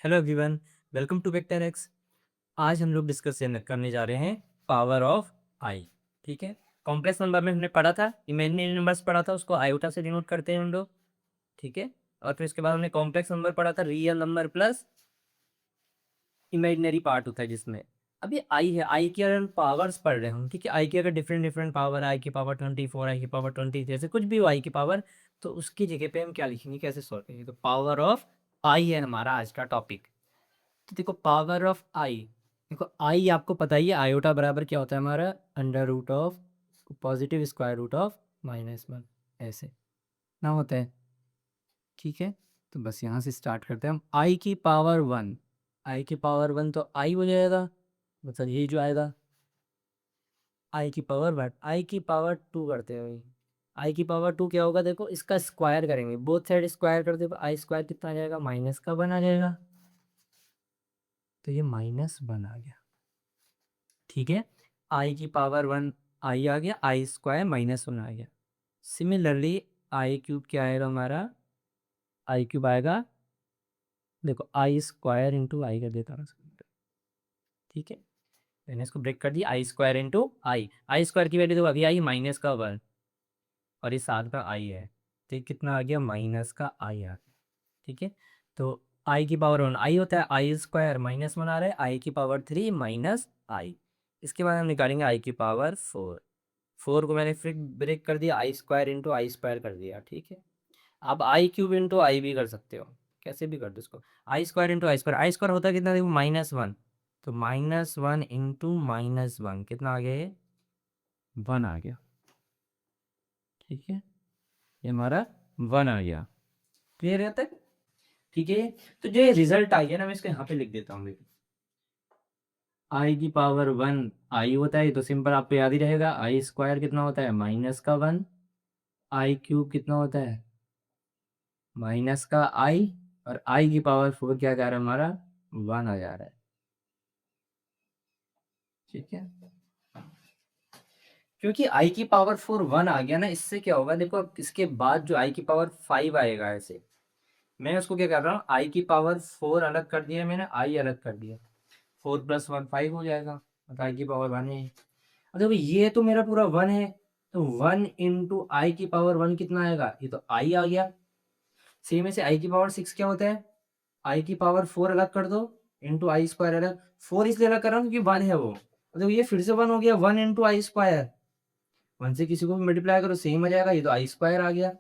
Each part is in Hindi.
Hello everyone, welcome to vector X. आज हम लोग डिस्कस करने जा रहे हैं पावर ऑफ आई। ठीक है, कॉम्प्लेक्स नंबर में हमने पढ़ा था, इमेजिनरी नंबर्स पढ़ा था, उसको आयोटा से डिनोट करते हैं हम लोग। ठीक है, और फिर उसके बाद हमने कॉम्प्लेक्स नंबर पढ़ा था, real number plus imaginary part होता है जिसमें अभी आई है। आई की अगर हम पावर्स पढ़ रहे हो, ठीक है, आई की अगर डिफरेंट डिफरेंट पावर, आई की पावर 24, आई की पावर 20, जैसे कुछ भी हो आई की पावर, तो उसकी जगह पे हम क्या लिखेंगे, कैसे सॉल्व करेंगे। तो पावर ऑफ आई है हमारा आज का टॉपिक। तो देखो पावर ऑफ आई, देखो आई आपको पता ही है, आयोटा बराबर क्या होता है हमारा, under root of positive square root of -1, ऐसे ना होता है। ठीक है, तो बस यहाँ से स्टार्ट करते हैं हम। आई की पावर 1, आई की पावर 1 तो आई हो जाएगा, मतलब यही जो आएगा। आई की पावर 1, आई की पावर 2 करते हैं भाई। आई की पावर 2 क्या होगा, देखो इसका स्क्वायर करेंगे, बोथ साइड स्क्वायर कर दे, आई स्क्वायर कितना आ जाएगा, -1 आ जाएगा। तो ये -1 आ गया। ठीक है, आई की पावर 1 आई आ गया, आई स्क्वायर -1 आ गया। सिमिलरली आई क्यूब क्या आएगा हमारा, आई क्यूब आएगा, देखो आई स्क्वायर इंटू आई कर देता हूँ। ठीक है, मैंने इसको ब्रेक कर दिया, आई स्क्वायर इंटू आई स्क्वायर की वैल्यू तो अभी आई -1 और ये साथ का आई है, तो ये कितना आ गया, -का आई आ गया। ठीक है, तो आई की पावर 1 आई होता है, आई स्क्वायर -1 आ रहा है, आई की पावर 3 -आई। इसके बाद हम निकालेंगे आई की पावर 4। 4 को मैंने फिर ब्रेक कर दिया, आई स्क्वायर इंटू आई स्क्वायर कर दिया। ठीक है, अब आई क्यूब इंटू आई भी कर सकते हो, कैसे भी कर दो इसको। आई स्क्वायर होता है कितना, देखो -1, तो -1 इंटू -1 कितना आ गया, ये 1 आ गया। ठीक है, ये हमारा 1 आ गया। क्लियर है तक? ठीक है, तो जो ये रिजल्ट आ गया ना, मैं इसको यहाँ पे लिख देता हूँ। आई की पावर 1 आई होता है, ये तो सिंपल आपको याद ही रहेगा। आई स्क्वायर कितना होता है, -1। आई क्यूब कितना होता है, -का आई, और आई की पावर 4 क्या जा रहा है हमारा, 1 आ जा रहा है। ठीक है, क्योंकि आई की पावर 4 1 आ गया ना, इससे क्या होगा, देखो अब इसके बाद जो आई की पावर 5 आएगा, ऐसे मैं उसको क्या कर रहा हूँ, आई की पावर 4 अलग कर दिया मैंने, आई अलग कर दिया, 4 + 1 5 हो जाएगा, मतलब आई की पावर 1 है। और देखो ये तो मेरा पूरा 1 है, तो 1 इंटू आई की पावर 1 कितना आएगा, ये तो आई आ गया। सेम ऐसे आई की पावर 6 क्या होता है, आई की पावर 4 अलग कर दो, इंटू आई स्क्वायर अलग। 4 इसलिए अलग कर रहा हूँ क्योंकि 1 है वो, तो ये फिर से 1 हो गया, 1 इंटू आई स्क्वायर। 1 से किसी को भी मल्टीप्लाई करो सेम आ जाएगा, ये तो आई स्क्वायर आ गया।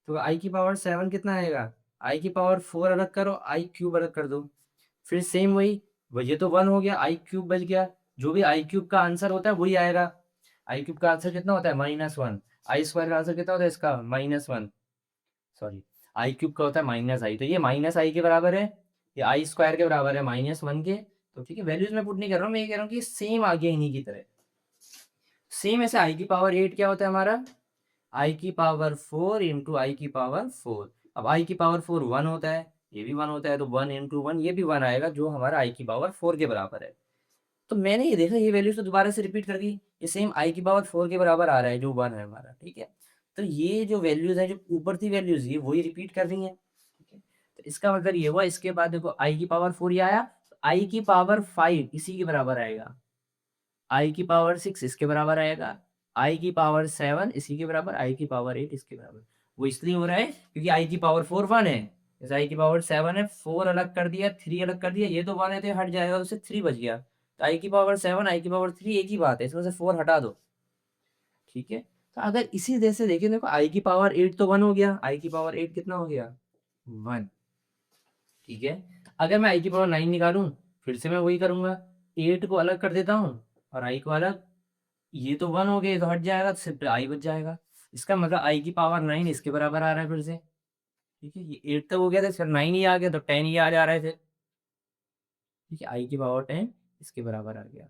तो आई की पावर 7 कितना आएगा, आई की पावर 4 अलग करो, आई क्यूब अलग कर दो, फिर सेम वही, ये तो 1 हो गया, आई क्यूब बच गया। जो भी आई क्यूब का आंसर होता है वही आएगा। आई क्यूब का आंसर कितना होता है, -1। आई स्क्वायर का आंसर कितना होता है इसका, -1, सॉरी, आई क्यूब का होता है -आई, तो ये -आई के बराबर है, ये आई स्क्वायर के बराबर है -1 के। तो ठीक है, वैल्यूज में पुट नहीं कर रहा हूँ, मैं ये कह रहा हूँ कि सेम आ गया इन्हीं की तरह। सेम ऐसे आई की पावर 8 क्या होता है हमारा, आई की पावर 4 इंटू आई की पावर 4। अब आई की पावर 4 1 होता है, ये भी 1 होता है, तो 1 इंटू 1 ये भी 1 आएगा, जो हमारा आई की पावर 4 के बराबर है। तो मैंने ये देखा, ये वैल्यूज तो दोबारा से रिपीट कर दी, ये सेम आई की पावर 4 के बराबर आ रहा है, जो 1 है हमारा। ठीक है, तो ये जो वैल्यूज है, जो ऊपर थी वैल्यूज, ये वही रिपीट कर रही है। ठीक है, तो इसका मतलब ये हुआ, इसके बाद देखो आई की पावर 4 ये आया, तो आई की पावर 5 इसी के बराबर आएगा, आई की पावर 6 इसके बराबर आएगा, आई की पावर 7 इसी के बराबर, आई की पावर 8 इसके बराबर। वो इसलिए हो रहा है क्योंकि आई की पावर 4 1 है, जैसे आई की पावर 7 है, 4 अलग कर दिया, 3 अलग कर दिया, ये तो 1 है तो ये हट जाएगा, उससे 3 बच गया। तो आई की पावर 7 आई की पावर 3 एक ही बात है, इसमें से 4 हटा दो। ठीक है, तो अगर इसी तरह से देखें, देखो आई की पावर 8 तो 1 हो गया, आई की पावर 8 कितना हो गया, 1। ठीक है, अगर मैं आई की पावर 9 निकालूं, फिर से मैं वही करूंगा, 8 को अलग कर देता हूँ और आई को अलग, ये तो 1 हो गया, ये तो हट जाएगा, तो सिर्फ आई बच जाएगा। इसका मतलब आई की पावर 9 इसके बराबर आ रहा है फिर से। ठीक है, ये 8 तक हो गया था, फिर 9 ही आ गया, तो 10 ही आ जा रहा है फिर। ठीक है, आई की पावर 10 इसके बराबर आ गया,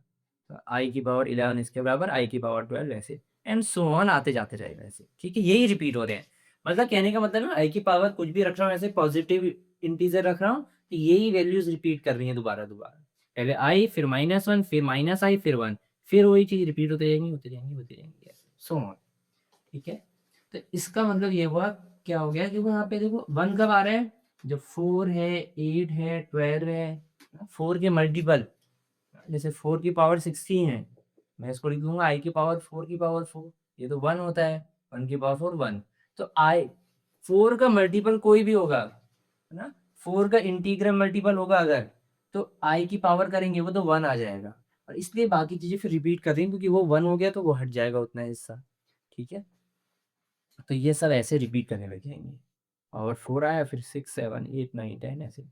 तो आई की पावर 11 इसके बराबर, आई की पावर 12 ऐसे, एंड सो ऑन आते जाते जाएगा ऐसे। ठीक है, यही रिपीट हो रहे हैं, मतलब कहने का मतलब ना, आई की पावर कुछ भी रख रहा हूँ ऐसे, पॉजिटिव इंटीजर रख रहा हूँ, तो यही वैल्यूज रिपीट कर रही हैं दोबारा दोबारा, पहले आई, फिर -1, फिर -आई, फिर 1, फिर वही चीज रिपीट होती रहेंगी होती रहेंगी होती रहेंगी, सो ऑन। ठीक है, तो इसका मतलब ये हुआ, क्या हो गया, क्योंकि यहाँ पे देखो 1 कब आ रहा है, जब 4 है, 8 है, 12 है, 4 के मल्टीपल, जैसे 4 की पावर 16 है, मैं इसको लिख दूंगा आई की पावर 4 की पावर 4, ये तो 1 होता है, 1 की पावर 4 1। तो आई 4 का मल्टीपल कोई भी होगा, है ना, 4 का इंटीग्रल मल्टीपल होगा अगर, तो आई की पावर करेंगे वो तो 1 आ जाएगा, और इसलिए बाकी चीजें फिर रिपीट कर रही हैं क्योंकि वो 1 हो गया तो वो हट जाएगा उतना हिस्सा। ठीक है, तो ये सब ऐसे रिपीट करने लग जाएंगे, और 4 आया, फिर 6 7 8 9 10 ऐसे।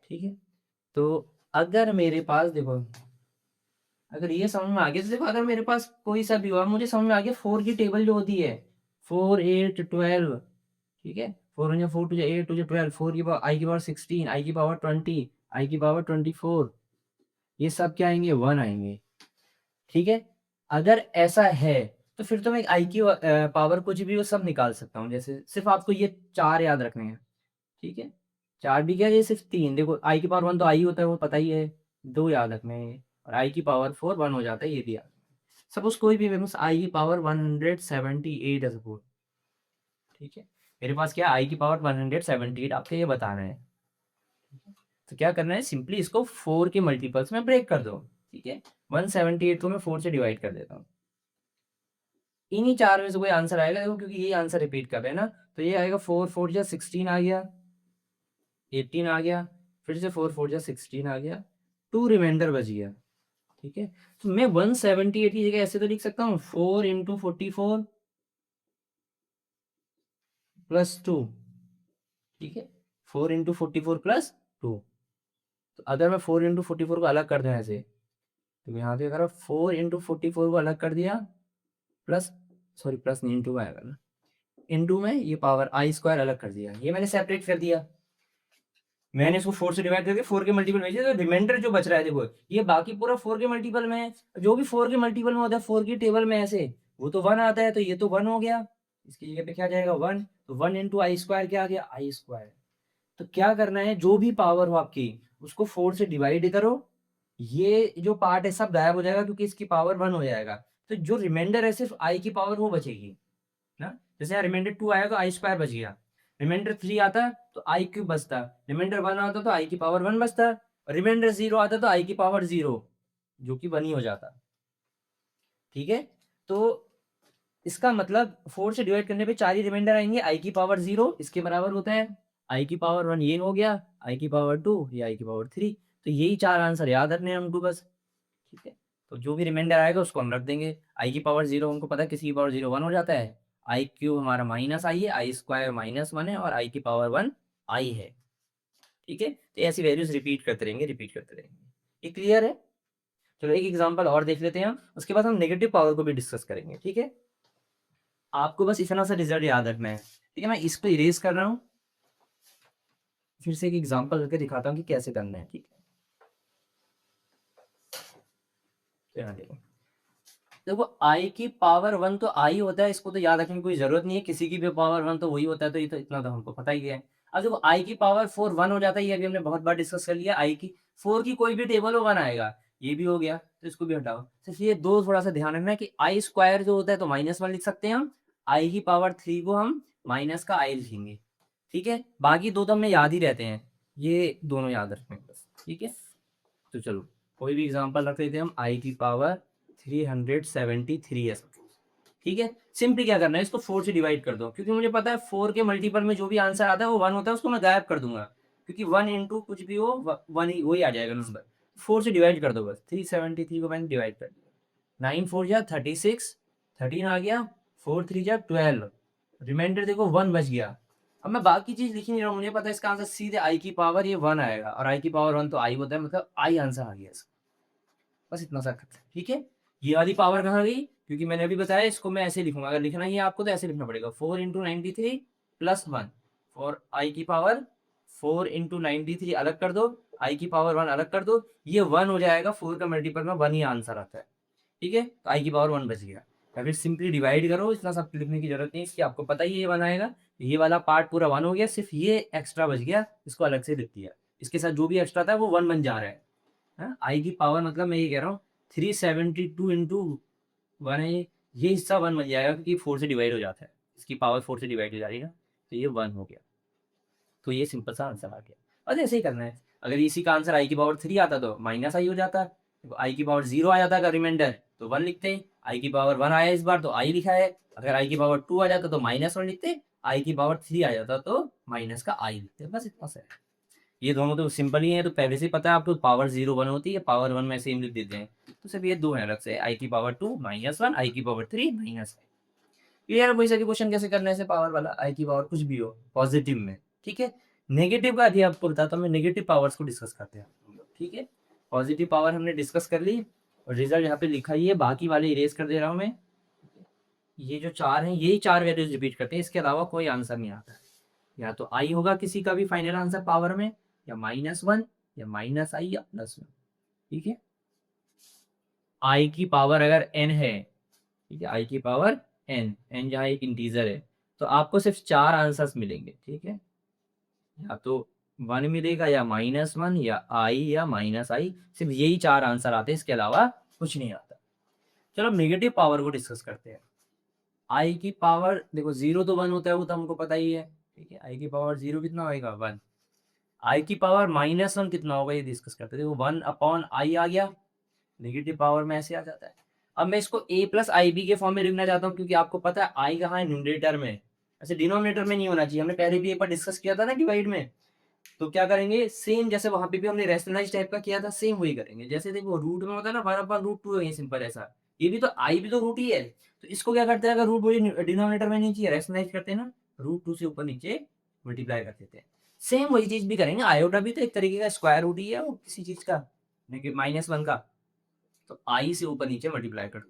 ठीक है, तो अगर मेरे पास देखो, अगर ये समझ में आ गया तो देखो, अगर मेरे पास कोई सा भी हुआ, मुझे समझ में आ गया 4 की टेबल जो होती है, 4 8 12, ठीक है, 4 1 4 2 8 2 12, 4 की पावर आई की पावर 16, आई की पावर 20, आई की पावर 24, ये सब क्या आएंगे, 1 आएंगे। ठीक है, अगर ऐसा है तो फिर तो मैं आई की पावर कुछ भी वो सब निकाल सकता हूँ, जैसे सिर्फ आपको ये 4 याद रखने हैं। ठीक है, 4 भी क्या, ये सिर्फ 3, देखो आई की पावर 1 तो आई होता है वो पता ही है, 2 याद रखने हैं, और आई की पावर 4 1 हो जाता है, ये भी याद। सपोज कोई भी वेरिएबल आई की पावर 178 है सपोज। ठीक है, मेरे पास क्या, आई की पावर 178 आपको ये बताना है। ठीक है? तो क्या करना है, सिंपली इसको 4 के मल्टीपल्स में ब्रेक कर दो। ठीक है, 178 को मैं 4 से डिवाइड कर देता हूँ, इन्हीं 4 में से कोई आंसर आएगा, देखो क्योंकि यही आंसर रिपीट कर रहे हैं ना, तो ये आएगा 4 4 जा 16 आ गया, 18 आ गया, फिर से 4 4 जा 16 आ गया, 2 रिमाइंडर बच गया। ठीक है, तो मैं 178 की जगह ऐसे तो लिख सकता हूँ 4 इंटू 44 प्लस 2। ठीक है, 4 इंटू 44 प्लस 2। तो अगर मैं 4 इंटू 44 को अलग कर दूं ऐसे, तो यहाँ पे अगर 4 इंटू 44 को अलग कर दिया, प्लस, सॉरी प्लस नहीं, इंटू आएगा ना, इंटू में ये पावर आई स्क्वायर अलग कर दिया, ये मैंने सेपरेट कर दिया, मैंने इसको 4 से डिवाइड करके 4 के मल्टीपल में, तो रिमाइंडर जो बच रहा है देखो, ये बाकी पूरा 4 के मल्टीपल में है, जो भी 4 के मल्टीपल में होता है 4 की टेबल में ऐसे, वो तो 1 आता है, तो ये तो 1 हो गया, इसकी जगह पे क्या जाएगा 1, तो 1 इंटू आई स्क्वायर क्या आ गया, आई स्क्वायर। तो क्या करना है, जो भी पावर हो आपकी उसको 4 से डिवाइड करो, ये जो पार्ट है सब गायब हो जाएगा क्योंकि इसकी पावर 1 हो जाएगा, तो जो रिमाइंडर है सिर्फ आई की पावर वो बचेगी ना, जैसे यहाँ रिमाइंडर 2 आया तो आई स्क्वायर बच गया, रिमाइंडर 3 आता तो आई क्यूब बचता, रिमाइंडर 1 आता तो आई की पावर 1 बचता, रिमाइंडर 0 आता तो आई की पावर 0, जो कि 1 ही हो जाता। ठीक है, तो इसका मतलब 4 से डिवाइड करने पे 4 ही रिमाइंडर आएंगे, आई की पावर 0 इसके बराबर होता है, आई की पावर 1 ये हो गया, आई की पावर 2 ये, आई की पावर 3, तो यही 4 आंसर याद रखने हैं हमको बस। ठीक है, तो जो भी रिमाइंडर आएगा उसको हम रख देंगे, आई की पावर 0 हमको पता है किसी की पावर 0 1 हो जाता है, आई क्यूब हमारा माइनस आई है, आई स्क्वायर माइनस 1 है, और आई की पावर 1 आई है। ठीक है, तो ऐसी वैल्यूज रिपीट करते रहेंगे, रिपीट करते रहेंगे। ये क्लियर है? चलो एक एग्जांपल और देख लेते हैं हम, उसके बाद हम नेगेटिव पावर को भी डिस्कस करेंगे। ठीक है, आपको बस इतना सा रिजल्ट याद रखना है। ठीक है, मैं इसको इरेज कर रहा हूँ, फिर से एक एग्जांपल करके दिखाता हूँ कि कैसे करना है। ठीक है, तो यहाँ देखो, देखो आई की पावर 1 तो आई होता है, इसको तो याद रखने की कोई जरूरत नहीं है, किसी की भी पावर 1 तो वही होता है, तो ये तो इतना तो हमको पता ही है। अब देखो आई की पावर 4 1 हो जाता है, ये अभी हमने बहुत बार डिस्कस कर लिया, आई की 4 की कोई भी टेबल हो 1 आएगा, ये भी हो गया, तो इसको भी हटाओ। सिर्फ ये दो थोड़ा सा ध्यान रखना है कि आई स्क्वायर जो होता है तो -1 लिख सकते हैं हम, आई की पावर 3 को हम माइनस का आई लिखेंगे। ठीक है, बाकी दो तो हमें याद ही रहते हैं, ये दोनों याद रखने हैं बस। ठीक है, तो चलो कोई भी एग्जांपल रख लेते हैं हम, आई की पावर 373 है सपोज। ठीक है, सिंपली क्या करना है, इसको 4 से डिवाइड कर दो, क्योंकि मुझे पता है 4 के मल्टीपल में जो भी आंसर आता है वो 1 होता है, उसको मैं गायब कर दूंगा, क्योंकि 1 इंटू कुछ भी हो 1 ही वही आ जाएगा नंबर। 4 से डिवाइड कर दो बस, 373 को मैंने डिवाइड कर दिया, 9 4 जा 36, 13 आ गया, 4 3 जा 12, रिमाइंडर देखो 1 बच गया। अब मैं बाकी चीज लिख ही नहीं रहा हूँ, मुझे पता है इसका आंसर सीधे आई की पावर ये 1 आएगा, और आई की पावर 1 तो आई होता है, मतलब आई आंसर आ गया इसका, बस इतना सा करते हैं। ठीक है, ये वाली पावर कहाँ गई, क्योंकि मैंने अभी बताया इसको मैं ऐसे लिखूंगा, अगर लिखना ही है आपको तो ऐसे लिखना पड़ेगा, 4 इंटू 93 प्लस 1, और आई की पावर 4 इंटू 93 अलग कर दो, आई की पावर 1 अलग कर दो, ये 1 हो जाएगा, 4 का मल्टीपल में 1 ही आंसर आता है। ठीक है, तो आई की पावर 1 बच गया, या फिर सिंपली डिवाइड करो, इतना सब लिखने की जरूरत नहीं है, इसकी आपको पता ही है ये 1 आएगा, ये वाला पार्ट पूरा 1 हो गया, सिर्फ ये एक्स्ट्रा बच गया, इसको अलग से लिख दिया, इसके साथ जो भी एक्स्ट्रा था वो 1 बन जा रहा है। हाँ, आई की पावर मतलब मैं ये कह रहा हूँ 372 इंटू 1 है, ये हिस्सा 1 बन जाएगा क्योंकि 4 से डिवाइड हो जाता है, इसकी पावर 4 से डिवाइड हो जाएगी ना, तो ये 1 हो गया। तो ये सिंपल सा आंसर आ गया। और ऐसे ही करना है। अगर इसी का आंसर आई की पावर 3 आता तो माइनस आई हो जाता, आई की पावर 0 आ जाता का रिमाइंडर तो 1 लिखते हैं, आई की पावर 1 आया इस बार तो आई लिखा है, अगर आई की पावर 2 आ जाता तो -1 लिखते, आई की पावर 3 आ जाता तो माइनस का आई लिखते, बस इतना सा है। ये दोनों तो सिंपल ही है, तो पहले से ही पता है आपको पावर 0 1 होती है, पावर 1 में सेम लिख देते हैं, तो सिर्फ ये दो है अलग से, आई की पावर 2 -1, आई की पावर 3 -1। ये यार वही से क्वेश्चन कैसे करने से पावर वाला आई की पावर कुछ भी हो पॉजिटिव में, ठीक है। नेगेटिव का अभी आपको बताता हूँ मैं, नेगेटिव पावर्स को डिस्कस करते हैं, ठीक है। पॉजिटिव पावर हमने डिस्कस कर ली और रिजल्ट यहाँ पे लिखा ही है, बाकी वाले इरेज कर दे रहा हूँ मैं। ये जो चार हैं यही चार वैल्यूज रिपीट करते हैं, इसके अलावा कोई आंसर नहीं आता है। या तो आई होगा किसी का भी फाइनल आंसर पावर में, या -1 या -i या +1, ठीक है। आई की पावर अगर n है, ठीक है, आई की पावर n जहाँ एक इंटीजर है, तो आपको सिर्फ चार आंसर्स मिलेंगे, ठीक है। या तो 1 मिलेगा या -1 या आई या -i, सिर्फ यही चार आंसर आते हैं, इसके अलावा कुछ नहीं आता। चलो नेगेटिव पावर को डिस्कस करते हैं। आई की पावर देखो 0 तो 1 होता है, वो तो हमको पता ही है, ठीक है। आई की पावर 0 कितना होएगा 1, आई की पावर -1 कितना होगा ये डिस्कस करते थे, वो 1/i आ गया, नेगेटिव पावर में ऐसे आ जाता है। अब मैं इसको a प्लस आई बी के फॉर्म में लिखना चाहता हूँ, क्योंकि आपको पता है आई कहाँ है न्यूमरेटर में, ऐसे डिनोमिनेटर में नहीं होना चाहिए, हमने पहले भी एक बार डिस्कस किया था ना डिवाइड में। तो क्या करेंगे सेम जैसे वहां पे भी हमने रेशनलाइज टाइप का किया था, सेम वही करेंगे। जैसे देखो रूट में होता है ना 1/√2 है, सिंपल ऐसा, ये भी तो आई भी तो रूट ही है, तो इसको क्या करते हैं अगर रूट मुझे डिनोमिनेटर में नहीं चाहिए, रेशनलाइज करते हैं ना, √2 से ऊपर नीचे मल्टीप्लाई कर देते हैं। सेम वही चीज भी करेंगे, आयोटा भी तो एक तरीके का स्क्वायर रूट ही है वो किसी चीज का, -1 का, तो आई से ऊपर नीचे मल्टीप्लाई कर दो,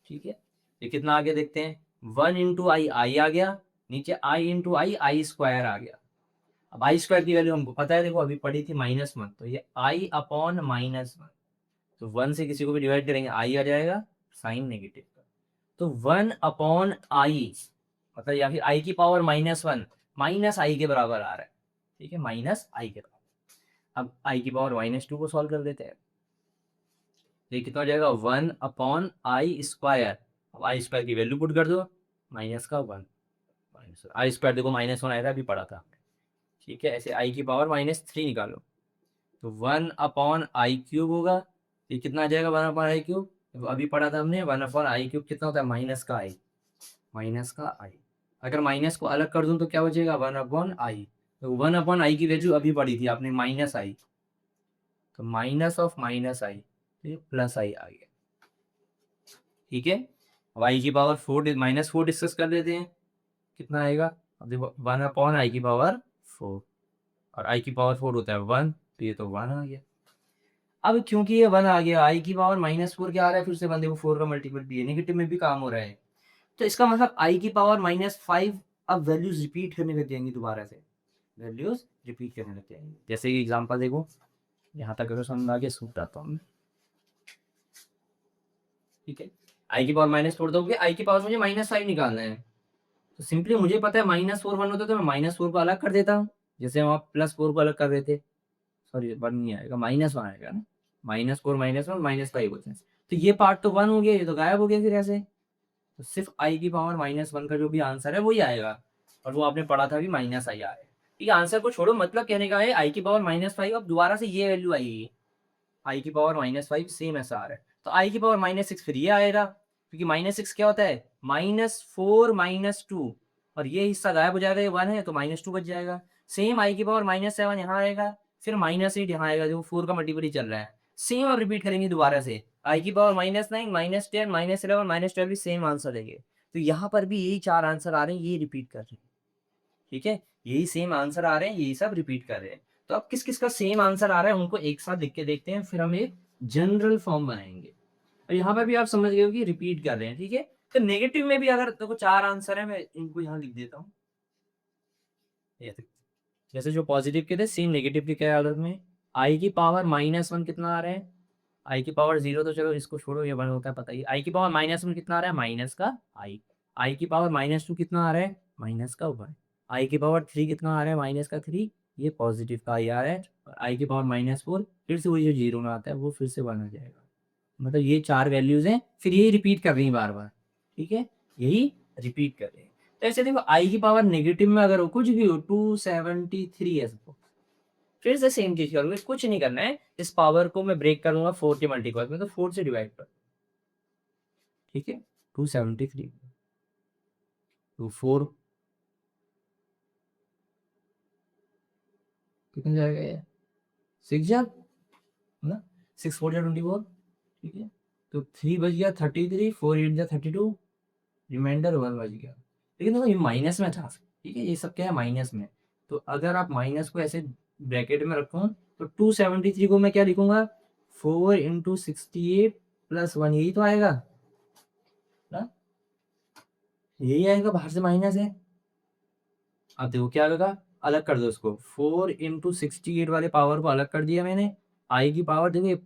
ठीक है। ये कितना आगे देखते हैं, 1 इंटू आई आई आ गया, नीचे आई इंटू आई आई स्क्वायर आ गया। अब आई स्क्वायर की वैल्यू हमको पता है, देखो अभी पड़ी थी -1, तो ये आई अपॉन -1, तो 1 से किसी को भी डिवाइड करेंगे आई आ जाएगा साइन नेगेटिव का, तो 1/i, मतलब या फिर आई की पावर -1 माइनस आई के बराबर आ रहा है, ठीक है, -i के बराबर। अब आई की पावर -2 को सॉल्व कर देते हैं, तो ये कितना हो जाएगा 1/i², अब आई स्क्वायर की वैल्यू पुट कर दो, -1 आई स्क्वायर देखो -1 आया था अभी पड़ा था, ठीक है। ऐसे आई की पावर -3 निकालो, तो 1/i³ होगा, ये कितना आ जाएगा 1/i³, तो अभी पढ़ा था हमने 1/i³ कितना होता है माइनस का आई। अगर माइनस को अलग कर दूं तो क्या बचेगा 1/i, तो 1/i की वैल्यू अभी पढ़ी थी आपने -i, तो -i, तो ये +i आ गया, ठीक है। अब आई की पावर 4 डिस्कस कर लेते हैं, कितना आएगा, अब देखो 1/i की पावर 4, और आई की पावर 4 होता है 1, तो ये तो 1 आ गया। अब क्योंकि ये 1 आ गया, आई की पावर -4 क्या आ रहा है, फिर से 1 देखो 4 का मल्टीपल भी है, नेगेटिव में भी काम हो रहा है, तो इसका मतलब आई की पावर -5 अब वैल्यूज रिपीट करने लग जाएंगी, दोबारा से वैल्यूज रिपीट करने लग जाएंगी। जैसे कि एग्जांपल देखो, यहाँ तक अगर समझ आगे सूट आता हूँ, ठीक है। आई की पावर -4 दोगे, आई की पावर मुझे -5 निकालना है, तो सिंपली मुझे पता है -4 1 होता है, तो मैं -4 को अलग कर देता हूँ, जैसे हम आप +4 को अलग कर देते, सॉरी 1 नहीं आएगा -1 आएगा ना, -4 -1 -5 होते हैं, तो ये पार्ट तो 1 हो गया, ये तो गायब हो गया फिर ऐसे, तो सिर्फ आई की पावर -1 का जो भी आंसर है वही आएगा, और वो आपने पढ़ा था अभी -i आया है। ये आंसर को छोड़ो, मतलब कहने का है आई की पावर -5, अब दोबारा से ये वैल्यू आएगी, आई की पावर -5 सेम ऐसा आ रहा है, तो आई की पावर -6 फिर ये आएगा, क्योंकि -6 क्या होता है -4 -2, और ये हिस्सा गायब हो जाएगा, ये 1 है तो -2 बच जाएगा। सेम आई की पावर -7 यहाँ आएगा, फिर -8 यहाँ आएगा, जो 4 का मल्टीपल ही चल रहा है, सेम अब रिपीट करेंगे दोबारा से, आई की पावर -9 -10 -11 -12 भी सेम आंसर देंगे, तो यहाँ पर भी यही चार आंसर आ रहे हैं, ये रिपीट कर रहे हैं, ठीक है, यही सेम आंसर आ रहे हैं, यही सब रिपीट कर रहे हैं। तो अब किस किस का सेम आंसर आ रहा है उनको एक साथ लिख के देखते हैं, फिर हम एक जनरल फॉर्म बनाएंगे, और यहाँ पर भी आप समझ गए हो कि रिपीट कर रहे हैं, ठीक है। तो नेगेटिव में भी अगर देखो चार आंसर है, मैं इनको यहाँ लिख देता हूँ, जैसे जो पॉजिटिव के थे सेम नेगेटिव के क्या आदत में, आई की पावर -1 कितना आ रहा है, आई की पावर 0 तो चलो इसको छोड़ो, ये 1 होता है पता ही, आई की पावर -1 कितना आ रहा है माइनस का आई, आई की पावर -2 कितना आ रहा है -1, आई की पावर 3 कितना आ रहा है -3, ये पॉजिटिव का आई आ रहा है, और आई की पावर -4 फिर से वही जो 0 में आता है वो फिर से 1 आ जाएगा, मतलब ये चार वैल्यूज हैं, फिर यही रिपीट कर रही हैं बार बार, ठीक है, यही रिपीट कर रहे हैं। तो ऐसे देखो आई की पावर नेगेटिव में अगर हो कुछ भी हो 273 है सबको, फिर से सेम चीज करूंगा, कुछ नहीं करना है, इस पावर को मैं ब्रेक करूंगा 4 के मल्टीपल में, तो 4 से डिवाइड कर, ठीक है 273 टू 4 कितना जाएगा ये 6 जा ना, 6 4 जा 24, ठीक है तो 3 बच गया 33, 4 8 जा 32, रिमाइंडर 1 बच गया। लेकिन देखो ये माइनस में था, ठीक है ये सब क्या है माइनस में, तो अगर आप माइनस को ऐसे ब्रैकेट में रखो तो 273 को मैं क्या लिखूंगा 4 इंटू 68 प्लस 1, यही तो आएगा ना, यही आएगा, बाहर से माइनस है। अब देखो क्या होगा, अलग कर दो इसको, 4 इंटू 68 वाले पावर को अलग कर दिया मैंने, आई की पावर देखो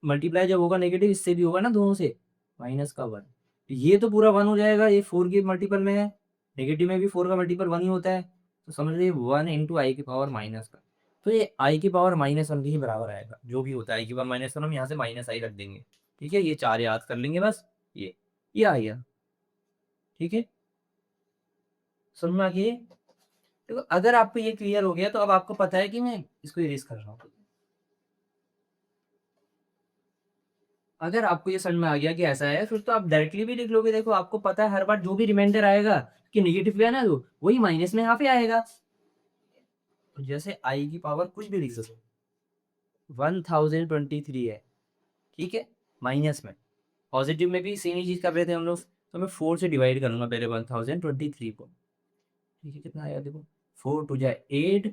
मल्टीप्लाई जब होगा नेगेटिव इससे भी होगा ना दोनों से, माइनस का 1, ये तो पूरा 1 हो जाएगा, ये 4 के मल्टीपल में है, नेगेटिव में भी 4 का मल्टीपल 1 ही होता है, तो समझ लीजिए 1 इंटू आई की पावर माइनस का, तो ये आई की पावर -1 के ही बराबर आएगा, जो भी होता है आई की पावर -1 हम यहाँ से माइनस आई रख देंगे, ठीक है ये 4 याद कर लेंगे बस, ये आ गया, ठीक है समझ में आ गया। देखो अगर आपको ये क्लियर हो गया तो अब आपको पता है कि मैं इसको इरेज कर रहा हूँ, अगर आपको ये समझ में आ गया कि ऐसा है फिर तो आप डायरेक्टली भी लिख लोगे, देखो आपको पता है हर बार जो भी रिमाइंडर आएगा कि नेगेटिव है ना तो वही माइनस में यहाँ पे आएगा, तो जैसे आई की पावर कुछ भी लिख सकते 1023 है, ठीक है माइनस में, पॉजिटिव में भी सेम ही चीज कर रहे थे हम लोग, तो मैं 4 से डिवाइड करूंगा पहले 1023 को, ठीक है कितना आएगा देखो 4 2 जा 8,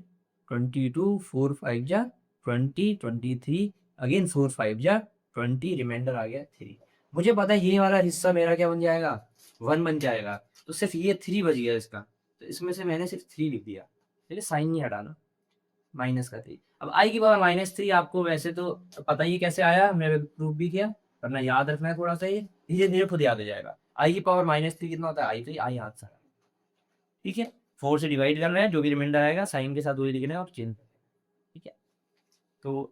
22 4 5 जा 20, 23 अगेन 4 5 जा 20, रिमाइंडर आ गया 3, मुझे पता है ये वाला हिस्सा मेरा क्या बन जाएगा 1 बन जाएगा, तो सिर्फ ये 3 बच गया इसका, तो इसमें से मैंने सिर्फ 3 लिख दिया, ठीक है साइन नहीं हटाना, माइनस का 3, अब आई की पावर -3 आपको वैसे तो पता ही कैसे आया, मैंने प्रूफ भी किया, वरना याद रखना है थोड़ा सा, ये धीरे धीरे खुद याद हो जाएगा, आई की पावर -3 कितना होता है, आई तो आई हाथ सा, ठीक है 4 से डिवाइड करना है, जो भी रिमाइंडर आएगा साइन के साथ वही लिखना है और चेंज, ठीक है तो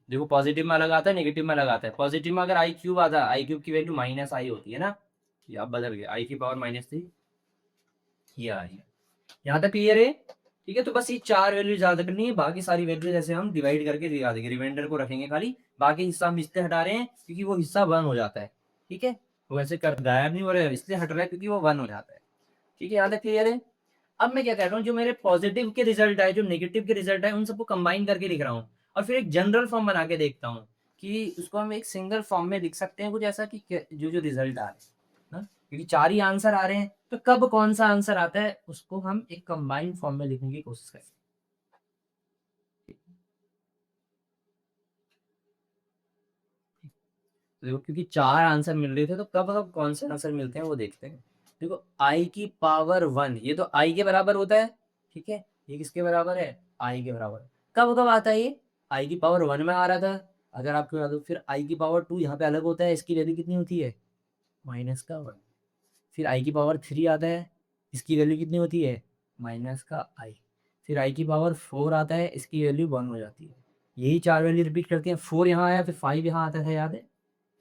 देखो पॉजिटिव में अलग आता है नेगेटिव में अलग आता है, पॉजिटिव में अगर आई क्यूब आता है आई क्यूब की वैल्यू -i होती है ना, ये आप बदल गए आई की पावर -3, ये आई है, यहाँ तक क्लियर है, ठीक है तो बस ये 4 वैल्यू याद करनी है, बाकी सारी वैल्यू जैसे हम डिवाइड करके दिखा देंगे, रिमाइंडर को रखेंगे खाली, बाकी हिस्सा हम इसलिए हटा रहे हैं क्योंकि वो हिस्सा 1 हो जाता है, ठीक है वो ऐसे कर गायब नहीं हो रहा है, इसलिए हट रहा है क्योंकि वो 1 हो जाता है, ठीक है यहाँ तक क्लियर है। अब मैं क्या कर रहा हूँ, जो मेरे पॉजिटिव के रिजल्ट आए जो नेगेटिव के रिजल्ट आए उन सबको कंबाइन करके लिख रहा हूँ, और फिर एक जनरल फॉर्म बना के देखता हूँ कि उसको हम एक सिंगल फॉर्म में लिख सकते हैं कुछ ऐसा कि जो जो रिजल्ट आ रहे हैं ना, क्योंकि 4 ही आंसर आ रहे हैं तो कब कौन सा आंसर आता है उसको हम एक कंबाइंड फॉर्म में लिखने की कोशिश करें, देखो क्योंकि 4 आंसर मिल रहे थे तो कब कब कौन से आंसर मिलते हैं वो देखते हैं, देखो आई की पावर 1 ये तो आई के बराबर होता है, ठीक है ये किसके बराबर है आई के बराबर, कब कब आता है ये आई की पावर 1 में आ रहा था, अगर आपको याद हो, फिर आई की पावर 2 यहाँ पे अलग होता है, इसकी वैल्यू कितनी होती है -1, फिर आई की पावर 3 आता है, इसकी वैल्यू कितनी होती है -i, फिर आई की पावर 4 आता है, इसकी वैल्यू 1 हो जाती है, यही 4 वैल्यू रिपीट करते हैं, 4 यहाँ आया फिर 5 यहाँ आता था याद है,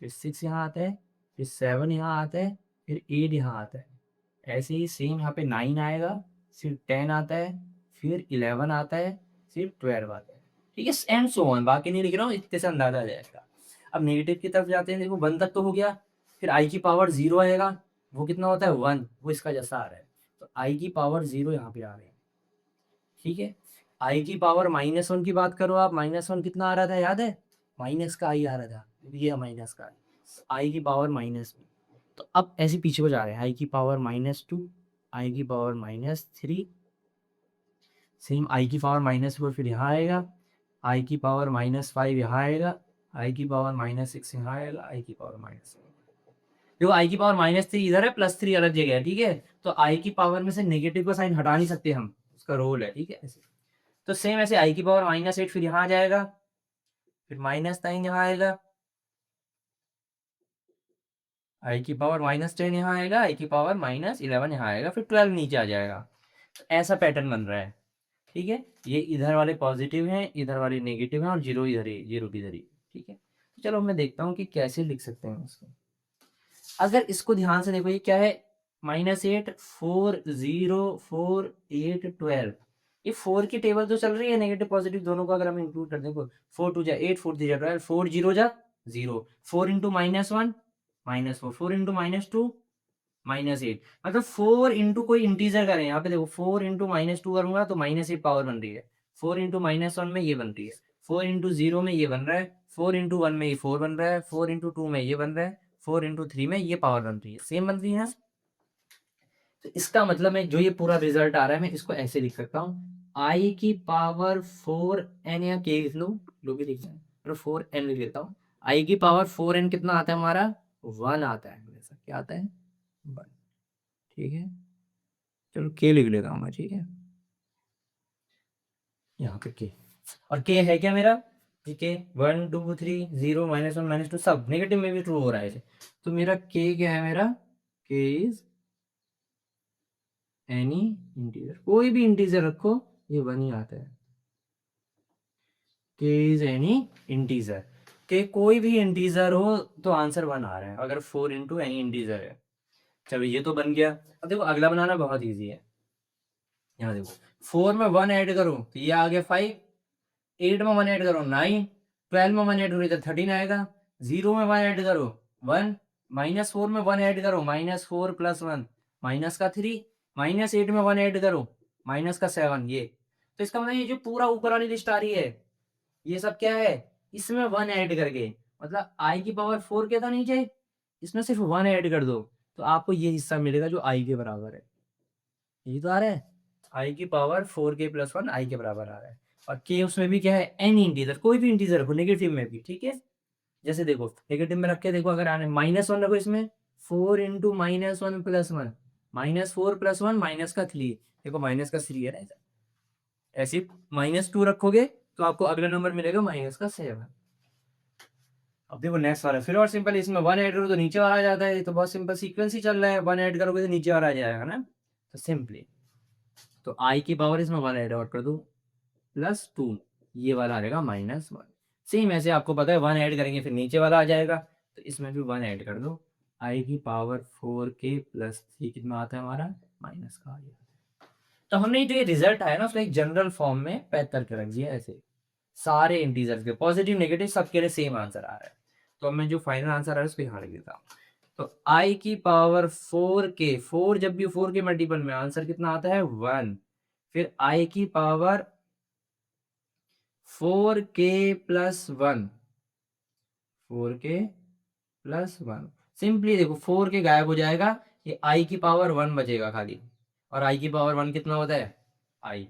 फिर 6 यहाँ आता है, फिर 7 यहाँ आता है, फिर 8 यहाँ आता है, ऐसे ही सेम यहाँ पे 9 आएगा, फिर 10 आता है, फिर 11 आता है, फिर 12 आता है, ठीक है एंड सो ऑन, बाकी नहीं लिख रहा हूँ, इतने से अंदाजा आ जाएगा। अब नेगेटिव की तरफ जाते हैं, देखो 1 तक तो हो गया, फिर आई की पावर 0 आएगा, वो कितना होता है 1, वो इसका जैसा आ रहा है, तो आई की पावर 0 यहाँ पे आ रहे हैं, ठीक है आई की पावर -1 की बात करो आप, -1 कितना आ रहा था याद है, माइनस का आई आ रहा था, ये माइनस का आई की पावर -2, तो अब ऐसे पीछे को जा रहे हैं, आई की पावर -2, आई की पावर -3, सेम आई की पावर -4 फिर यहाँ आएगा, आई की पावर -5 यहाँ आएगा, आई की पावर -6 यहाँ आएगा, आई की पावर -7, देखो आई की पावर -3 इधर है, +3 अलग जगह है, ठीक है तो आई की पावर में से नेगेटिव का साइन हटा नहीं सकते हम, उसका रोल है, ठीक है ऐसे, तो सेम ऐसे आई की पावर -8 फिर यहाँ आ जाएगा, फिर -9 यहाँ आएगा, आई की पावर -10 यहाँ आएगा, आई की पावर -11 यहाँ आएगा, फिर 12 नीचे आ जाएगा, तो ऐसा पैटर्न बन रहा है, ठीक है ये इधर वाले पॉजिटिव हैं इधर वाले नेगेटिव हैं और जीरो इधर ही जीरो की इधर ही, ठीक है तो चलो मैं देखता हूँ कि कैसे लिख सकते हैं इसको, अगर इसको ध्यान से देखो ये क्या है -8 4 0 4 8 12। ये 4 की टेबल तो चल रही है, नेगेटिव पॉजिटिव दोनों को अगर हम इंक्लूड कर दें, 4 2 जा 8 4 3 जा 12 4 0 जा 0 4 इंटू -1 -4 4 इंटू -2 -8। मतलब 4 इंटू कोई इंटीजर करें, यहाँ पे देखो 4 इंटू -2 करूंगा तो -8 पावर बन रही है, 4 इंटू -1 में ये बन रही है, 4 इंटू 0 में ये बन रहा है, 4 इंटू 1 में ये 4 बन रहा है, 4 इंटू 2 में ये बन रहा है, 4 इंटू 3 में ये पावर बन रही है, सेम बन रही है ना। तो इसका मतलब है जो ये पूरा रिजल्ट आ रहा है मैं इसको ऐसे लिख सकता हूँ, आई की पावर 4n या k लिख लो, जो भी लिखना है, 4n लिख लेता हूँ। आई की पावर 4n कितना आता है हमारा, 1 आता है हमेशा, क्या आता है 1। ठीक है, चलो k लिख लेता हूँ मैं, ठीक है, यहाँ पे k, और k है क्या मेरा, ठीक है 1 2 3 0 -1 -2 सब नेगेटिव में भी ट्रू हो रहा है, तो मेरा k क्या है, मेरा k इज एनी इंटीजर, कोई भी इंटीजर रखो ये 1 ही आता है, k इज एनी इंटीजर, के कोई भी इंटीजर हो तो आंसर 1 आ रहा है, अगर 4 इंटू एनी इंटीजर है। चलो ये तो बन गया। अब देखो अगला बनाना बहुत ईजी है, यहाँ देखो 4 में 1 ऐड करो तो ये आ गया 5, 8 में 1 ऐड करो 9, 12 में 1 ऐड करो तो 13 आएगा, 0 में 1 ऐड करो 1, -4 में 1 ऐड करो -4 + 1 -3, -8 में 1 ऐड करो -7, ये तो इसका मतलब ये जो पूरा ऊपर वाली लिस्ट आ रही है ये सब क्या है, इसमें 1 ऐड करके, मतलब आई की पावर 4 के था नीचे, इसमें सिर्फ 1 ऐड कर दो तो आपको ये हिस्सा मिलेगा जो आई के बराबर है, ये तो आ रहा है, आई की पावर 4k + 1 आई के बराबर आ रहा है, और k उसमें भी क्या है, एनी इंटीजर, कोई भी इंटीजर रखो नेगेटिव में भी, ठीक है। जैसे देखो नेगेटिव में रख के देखो, अगर आने -1 रखो इसमें, 4 इंटू -1 + 1 -4 + 1 -3, देखो -3 है ना, ऐसे -2 रखोगे तो आपको अगला नंबर मिलेगा -7। अब देखो नेक्स्ट वाला फिर और सिंपल, इसमें 1 ऐड करो तो नीचे वाला आ जाता है, तो बहुत सिंपल सीक्वेंस ही चल रहा है, 1 ऐड करोगे तो नीचे वाला आ जाएगा ना, तो सिंपली तो आई की पावर इसमें 1 ऐड और कर दो +2, ये वाला आ जाएगा -1। सेम ऐसे आपको पता है 1 ऐड करेंगे फिर नीचे वाला आ जाएगा, तो इसमें भी 1 ऐड कर दो, आई की पावर 4k + 3 कितना आता है हमारा, माइनस का आ गया। तो हमने जो ये रिजल्ट आया ना उसको एक जनरल फॉर्म में पैक करके रख दिया ऐसे, सारे इंटीजर्स के पॉजिटिव नेगेटिव सबके लिए सेम आंसर आ रहा है। तो अब मैं जो फाइनल आंसर आ रहा है उसको यहाँ लिख देता हूँ। तो आई की पावर 4k, 4 जब भी 4 के मल्टीपल में आंसर कितना आता है 1, फिर आई की पावर 4k + 1, 4k + 1, सिंपली देखो 4k गायब हो जाएगा, ये आई की पावर 1 बचेगा खाली, और आई की पावर 1 कितना होता है आई,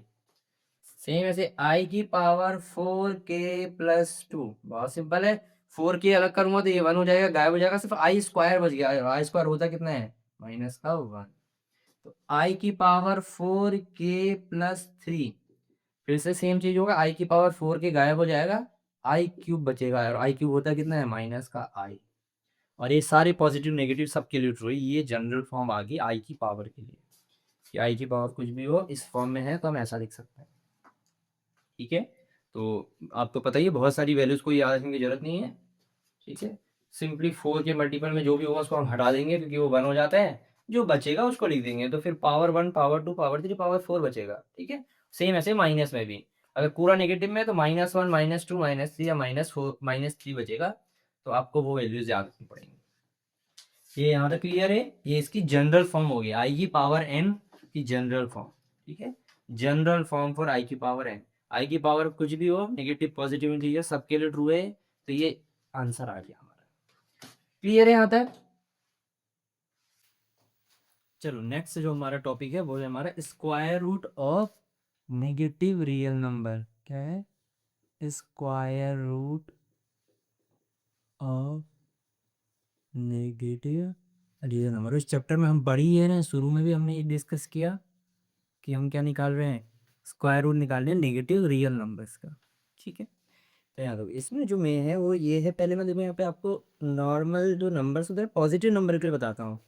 सेम ऐसे आई की पावर 4k + 2, बहुत सिंपल है, 4k अलग करूंगा तो ये 1 हो जाएगा, गायब हो जाएगा, सिर्फ आई स्क्वायर बच गया, आई स्क्वायर होता कितना है -1, तो आई की पावर 4k + 3, फिर से सेम चीज होगा, आई की पावर 4k गायब हो जाएगा, आई क्यूब बचेगा, और आई क्यूब होता कितना है -i, और ये सारे पॉजिटिव नेगेटिव सबके लिए ट्रू है, ये जनरल फॉर्म आ गई आई की पावर के लिए, कि आई की पावर कुछ भी हो इस फॉर्म में है तो हम ऐसा लिख सकते हैं, ठीक है। तो आपको पता ही है बहुत सारी वैल्यूज को याद रखने की जरूरत नहीं है, ठीक है, सिंपली 4 के मल्टीपल में जो भी होगा उसको हम हटा देंगे क्योंकि वो 1 हो जाता है, जो बचेगा उसको लिख देंगे, तो फिर पावर 1 पावर 2 पावर 3 पावर 4 बचेगा, ठीक है। सेम ऐसे माइनस में भी, अगर पूरा नेगेटिव में है तो -1 -2 -3 या -4 -3 बचेगा, तो आपको वो वैल्यूज याद रखनी पड़ेंगी। ये यहाँ तक क्लियर है, ये इसकी जनरल फॉर्म हो गई आई की पावर n की जनरल फॉर्म, ठीक है, जनरल फॉर्म फॉर आई की पावर n, आई की पावर कुछ भी हो नेगेटिव पॉजिटिव इंटीजर सबके लिए ट्रू है, तो ये आंसर आ गया हमारा, क्लियर है यहाँ तक। चलो नेक्स्ट जो हमारा टॉपिक है वो है हमारा square root of negative real number, क्या है, square root of negative real number. इस चैप्टर में हम पढ़ी है ना, शुरू में भी हमने ये डिस्कस किया कि हम क्या निकाल रहे हैं, स्क्वायर रूट निकाल रहे हैं नेगेटिव रियल नंबर्स का, ठीक है। तो यहाँ देखो इसमें जो मैं है वो ये है, पहले मैं देखो यहाँ पे आपको नॉर्मल जो नंबर्स होते हैं पॉजिटिव नंबर के लिए बताता हूँ,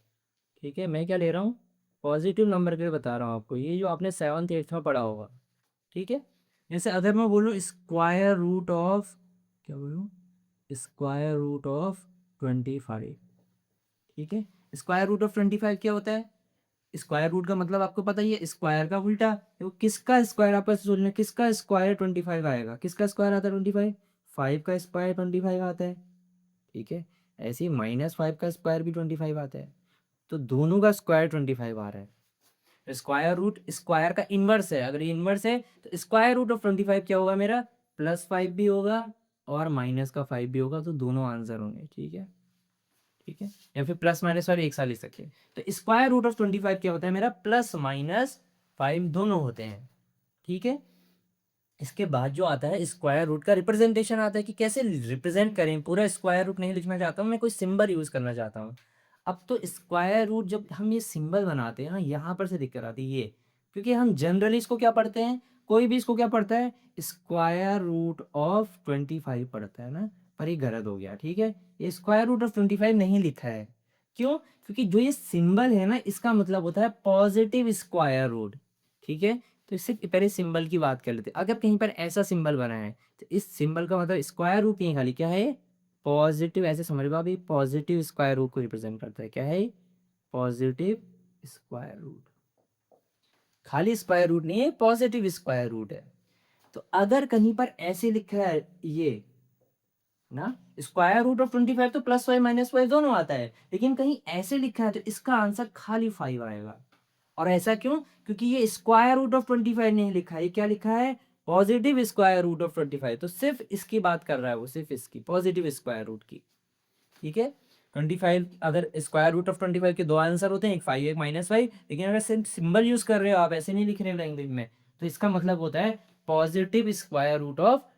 ठीक है, मैं क्या ले रहा हूँ पॉजिटिव नंबर के लिए बता रहा हूँ आपको, ये जो आपने 7th 8th में पढ़ा होगा, ठीक है। जैसे अगर मैं बोलूँ स्क्वायर रूट ऑफ, क्या बोलूँ, स्क्वायर रूट ऑफ 25, ठीक है, स्क्वायर रूट ऑफ 25 क्या होता है, स्क्वायर रूट का मतलब आपको पता ही है, स्क्वायर का उल्टा। तो किसका स्क्वायर आपस में सोचना, किसका स्क्वायर 25 आएगा, किसका स्क्वायर आता है 25, 5 का स्क्वायर 25 आता है, ठीक है। ऐसे ही -5 का स्क्वायर भी 25 आता है, तो दोनों का स्क्वायर 25 आ रहा है। स्क्वायर रूट स्क्वायर का इनवर्स है, अगर ये इनवर्स है तो स्क्वायर रूट ऑफ 25 क्या होगा मेरा, +5 भी होगा और -5 भी होगा, तो दोनों आंसर होंगे, ठीक है, ठीक है। या फिर +-5 एक साथ लिख सकते हैं। तो स्क्वायर रूट ऑफ 25 क्या होता है मेरा, +-5 दोनों होते हैं, ठीक है। इसके बाद जो आता है स्क्वायर रूट का रिप्रेजेंटेशन आता है कि कैसे रिप्रेजेंट करें, पूरा स्क्वायर रूट नहीं लिखना चाहता हूँ मैं, कोई सिंबल यूज करना चाहता हूँ। अब तो स्क्वायर रूट जब हम ये सिंबल बनाते हैं ना, यहाँ पर से दिक्कत आती है ये, क्योंकि हम जनरली इसको क्या पढ़ते हैं, कोई भी इसको क्या पढ़ता है, स्क्वायर रूट ऑफ 25 पढ़ता है ना, पर ये गलत हो गया, ठीक है। ये स्क्वायर रूट ऑफ 25 नहीं लिखा है, क्यों, क्योंकि जो ये सिंबल है ना, इसका मतलब होता है पॉजिटिव स्क्वायर रूट, ठीक है। तो इससे पहले सिंबल की बात कर लेते हैं। अगर कहीं पर ऐसा सिंबल बना है तो इस सिंबल का मतलब स्क्वायर रूट नहीं, खाली क्या है, पॉजिटिव, ऐसे समझ लो अभी, पॉजिटिव स्क्वायर रूट को रिप्रेजेंट करता है, क्या है, पॉजिटिव स्क्वायर रूट, खाली स्क्वायर रूट नहीं है, पॉजिटिव स्क्वायर रूट है। तो अगर कहीं पर ऐसे लिखा है ये ना, स्क्वायर रूट ऑफ 25 तो +5 -5 दोनों आता है, लेकिन कहीं ऐसे लिखा है तो इसका आंसर खाली 5 आएगा। और ऐसा क्यों, क्योंकि ये स्क्वायर रूट ऑफ 25 नहीं लिखा है, ये क्या लिखा है, पॉजिटिव स्क्वायर रूट ऑफ 25, तो सिर्फ इसकी बात कर रहा है वो, सिर्फ इसकी पॉजिटिव स्क्वायर रूट की, ठीक है। 25, अगर स्क्वायर रूट ऑफ 25 के दो आंसर होते हैं, एक 5 एक -5, लेकिन अगर सिर्फ सिंबल यूज कर रहे हो आप, ऐसे नहीं लिख रहे हो लैंग्वेज में, तो इसका मतलब होता है पॉजिटिव स्क्वायर रूट ऑफ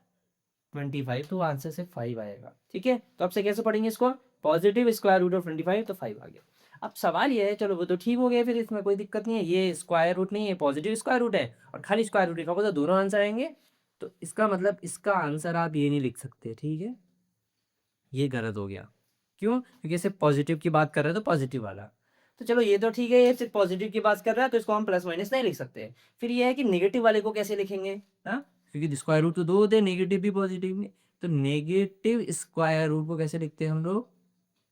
25, तो आंसर से 5 आएगा, ठीक है। तो आपसे कैसे पढ़ेंगे इसको, पॉजिटिव स्क्वायर रूट ऑफ 25, तो 5 आ गया। अब सवाल ये है, चलो वो तो ठीक हो गया, फिर इसमें कोई दिक्कत नहीं है, ये स्क्वायर रूट नहीं है, पॉजिटिव स्क्वायर रूट है और खाली स्क्वायर रूट लिखा होगा तो दोनों आंसर आएंगे। तो इसका मतलब इसका आंसर आप ये नहीं लिख सकते, ठीक है, ये गलत हो गया। क्यों, क्योंकि सिर्फ पॉजिटिव की बात कर रहे हैं तो पॉजिटिव वाला। तो चलो ये तो ठीक है, ये सिर्फ पॉजिटिव की बात कर रहा है तो इसको हम +- नहीं लिख सकते। फिर ये है कि नेगेटिव वाले को कैसे लिखेंगे, हाँ, क्योंकि स्क्वायर रूट तो दो होते हैं, नेगेटिव भी पॉजिटिव भी। तो नेगेटिव स्क्वायर रूट को कैसे लिखते हैं हम लोग,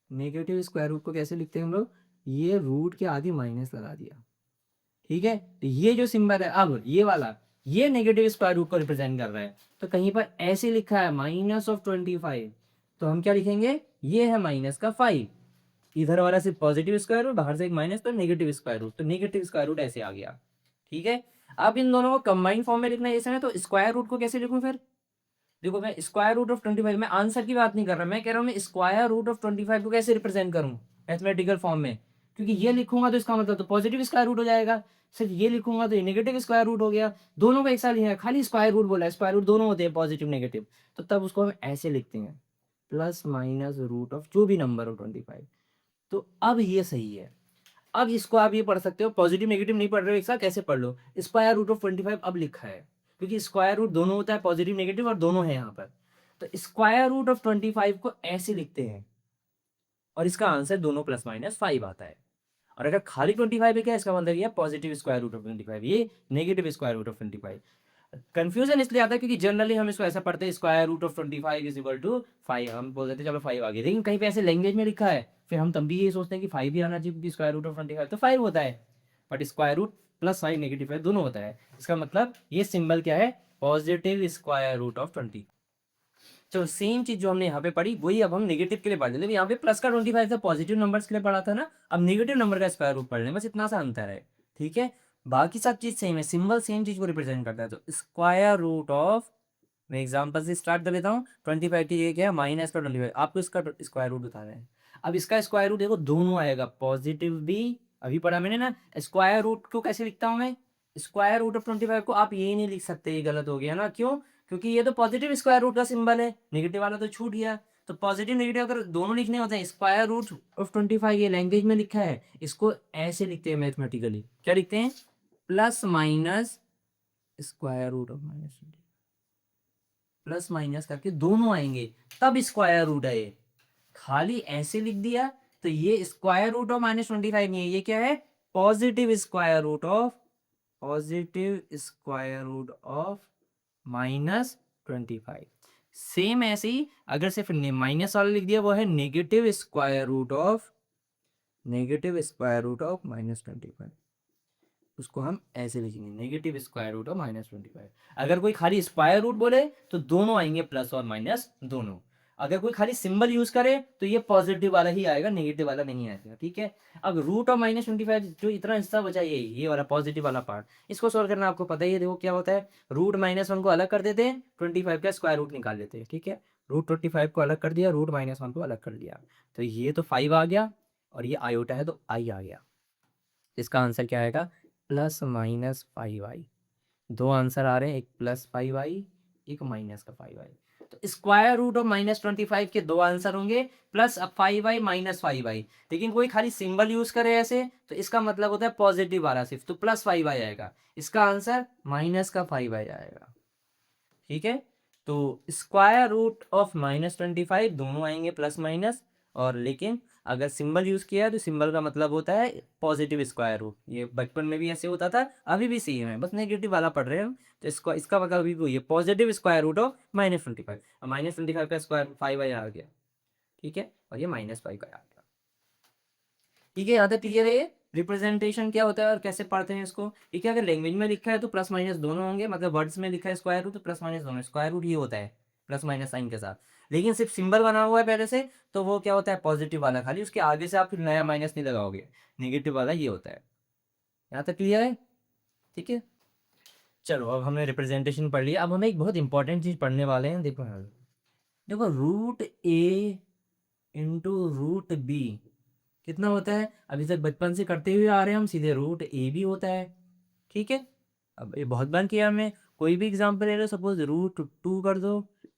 नेगेटिव स्क्वायर रूट को कैसे लिखते हैं हम लोग, ये रूट के आगे माइनस लगा दिया, ठीक है। तो ये जो सिंबल है अब ये वाला, ये नेगेटिव स्क्वायर रूट को रिप्रेजेंट कर रहा है। तो कहीं पर ऐसे लिखा है -25, तो हम क्या लिखेंगे, ये है -5, इधर वाला सिर्फ पॉजिटिव स्क्वायर रूट, बाहर से एक माइनस, तो नेगेटिव स्क्वायर रूट, तो नेगेटिव स्क्वायर रूट ऐसे आ गया, ठीक है। अब इन दोनों को कंबाइंड फॉर्म में लिखना है ऐसे में, तो स्क्वायर रूट को कैसे लिखूं फिर, देखो मैं स्क्वायर रूट ऑफ 25, मैं आंसर की बात नहीं कर रहा, मैं कह रहा हूँ मैं स्क्वायर रूट ऑफ 25 को कैसे रिप्रेजेंट करूँ मैथमेटिकल फॉर्म में, क्योंकि ये लिखूंगा तो इसका मतलब तो पॉजिटिव स्क्वायर रूट हो जाएगा, सिर्फ ये लिखूंगा तो ये नेगेटिव स्क्वायर रूट हो गया, दोनों का एक साथ लिखा है, खाली स्क्वायर रूट बोला है, स्क्वायर रूट दोनों होते हैं पॉजिटिव नेगेटिव, तो तब उसको हम ऐसे लिखते हैं, +- रूट जो भी नंबर हो 25। तो अब ये सही है। अब इसको आप ये पढ़ सकते हो, पॉजिटिव नेगेटिव नहीं पढ़ रहे हो एक साथ, कैसे पढ़ लो, स्क्वायर रूट ऑफ 25 अब लिखा है, क्योंकि स्क्वायर रूट दोनों होता है, पॉजिटिव नेगेटिव और दोनों है यहाँ पर। तो स्क्वायर रूट ऑफ 25 को ऐसे लिखते हैं और इसका आंसर दोनों +-5 आता है। और अगर खाली 25 है क्या, इसका मतलब ये पॉजिटिव स्क्वायर रूट ऑफ 25, ये negative square root of 25। Confusion इसलिए आता है क्योंकि जनरली हम इसको ऐसा पढ़ते हैं, square root of 25 is equal to 5, हम बोल देते हैं चलो 5 आ गया, लेकिन कहीं पे ऐसे लैंग्वेज में लिखा है, फिर हम तब भी ये सोचते हैं कि 5 भी आना चाहिए, क्योंकि स्क्वायर रूट ऑफ 25 तो 5 होता है, बट स्क्वायर रूट +5 -5 दोनों होता है। इसका मतलब ये सिंबल क्या है, पॉजिटिव स्क्वायर रूट ऑफ 20। चलो सेम चीज जो हमने यहाँ पे पढ़ी वही अब हम नेगेटिव के लिए पढ़ लेते हैं। यहाँ पे प्लस का 25 था, पॉजिटिव नंबर्स के लिए पढ़ा था ना, अब नेगेटिव नंबर का स्क्वायर रूट पढ़ लें, बस इतना सा अंतर है, ठीक है। बाकी सब चीज सेम है, सिंबल सेम चीज को रिप्रेजेंट करता है। तो स्क्वायर रूट ऑफ, मैं एग्जांपल से स्टार्ट कर लेता हूँ, 25 की ये क्या है, -25, आपको इसका स्क्वायर रूट बताना है। अब इसका स्क्वायर रूट देखो दोनों आएगा, पॉजिटिव भी, अभी पढ़ा मैंने ना। स्क्वायर रूट को कैसे लिखता हूँ मैं, स्क्वायर रूट ऑफ 25 को आप ये नहीं लिख सकते, ये गलत हो गया ना, क्यों, क्योंकि ये तो पॉजिटिव स्क्वायर रूट का सिंबल है, नेगेटिव वाला तो छूट गया। तो पॉजिटिव नेगेटिव अगर दोनों लिखने होते हैं, स्क्वायर रूट ऑफ 25 ये लैंग्वेज में लिखा है, इसको ऐसे लिखते हैं मैथमेटिकली, क्या लिखते हैं, +- स्क्वायर रूट ऑफ +- करके दोनों आएंगे, तब स्क्वायर रूट है ये। खाली ऐसे लिख दिया तो ये स्क्वायर रूट ऑफ -25 नहीं है, ये क्या है, positive square root of, positive square root of -25। Same ऐसे ही अगर सिर्फ माइनस वाला लिख दिया, वो है negative square root of, negative square root of -25। उसको हम ऐसे लिखेंगे, नेगेटिव स्क्वायर रूट ऑफ -25। अगर कोई खाली स्क्वायर रूट बोले तो दोनों आएंगे, प्लस और माइनस दोनों। अगर कोई खाली सिंबल यूज करे तो ये पॉजिटिव वाला ही आएगा, नेगेटिव वाला नहीं आएगा, ठीक है। अब रूट ऑफ -25, जो इतना हिस्सा बचा ये वाला पॉजिटिव वाला पार्ट, इसको सोल्व करना आपको पता ही है। देखो क्या होता है, रूट -1 को अलग कर देते हैं, 25 का स्क्वायर रूट निकाल लेते हैं, ठीक है। रूट 25 को अलग कर दिया, रूट -1 को अलग कर दिया, तो ये तो 5 आ गया, और ये आयोटा है तो आई आ गया। इसका आंसर क्या आएगा, +-5i। दो आंसर आ रहे हैं, एक +5i, एक -5i। तो स्क्वायर रूट ऑफ -25 के दो आंसर होंगे, +5i -5i। लेकिन कोई खाली सिंबल यूज करे ऐसे तो इसका मतलब होता है पॉजिटिव वाला सिर्फ, तो +5i आएगा। इसका आंसर -5i आएगा, ठीक है। तो स्क्वायर रूट ऑफ -25 दोनों आएंगे प्लस माइनस, और लेकिन अगर सिंबल यूज किया है तो सिंबल का मतलब होता है पॉजिटिव स्क्वायर रूट। ये बचपन में भी ऐसे होता था, अभी भी सेम है, बस नेगेटिव वाला पढ़ रहे हैं हम। तो इसका मतलब अभी भी ये पॉजिटिव स्क्वायर रूट ऑफ -25, और -25 का स्क्वायर 5i आ गया, ठीक है, और ये -5 का आ गया, ठीक है। यहाँ तक क्लियर है। रिप्रेजेंटेशन क्या होता है और कैसे पढ़ते हैं इसको, ठीक है। अगर लैंग्वेज में लिखा है तो प्लस माइनस दोनों होंगे, मतलब वर्ड्स में लिखा है स्क्वायर रूट तो प्लस माइनस दोनों, स्क्वायर रूट ये होता है प्लस माइनस साइन के साथ। लेकिन सिर्फ सिंबल बना हुआ है पहले से, तो वो क्या होता है पॉजिटिव वाला, खाली उसके आगे से आप फिर नया माइनस नहीं लगाओगे, नेगेटिव वाला ये होता है। यहाँ तक क्लियर है, ठीक है। चलो अब हमने रिप्रेजेंटेशन पढ़ लिया, अब हमें एक बहुत इंपॉर्टेंट चीज पढ़ने वाले हैं। देखो देखो, √a × √b कितना होता है, अभी तक बचपन से करते हुए आ रहे हैं हम, सीधे √a भी होता है, ठीक है। अब ये बहुत बार किया हमने, कोई भी एग्जांपल ले लो, सपोज √2 कर दो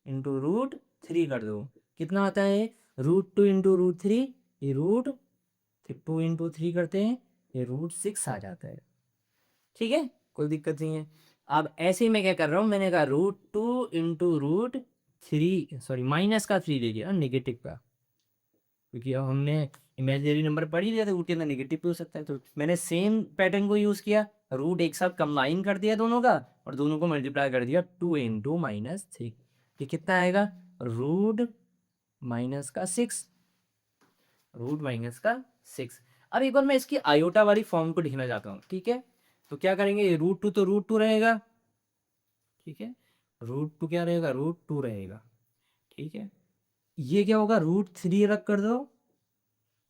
इंटू √3 कर दो, कितना आता है, √2 इंटू √3, ये √2 इंटू 3 करते हैं, ये √6 आ जाता है, ठीक है, कोई दिक्कत नहीं है। अब ऐसे ही मैं क्या कर रहा हूँ, मैंने कहा √2 इंटू √3, सॉरी माइनस का 3 ले लिया, नेगेटिव का, क्योंकि अब हमने इमेजिनरी नंबर पढ़ ही लिया था, रूट के अंदर नेगेटिव भी हो सकता है, तो मैंने सेम पैटर्न को यूज किया, रूट एक साथ कंबाइन कर दिया दोनों का, और दोनों को मल्टीप्लाई कर दिया 2 इंटू -3, ये कितना आएगा, √-6, √-6। अब एक बार मैं इसकी आयोटा वाली फॉर्म को लिखना चाहता हूँ, ठीक है। तो क्या करेंगे, ये √2 तो √2 रहेगा, ठीक है, √2 क्या रहेगा, √2 रहेगा, ठीक है। ये क्या होगा, √3 अलग कर दो,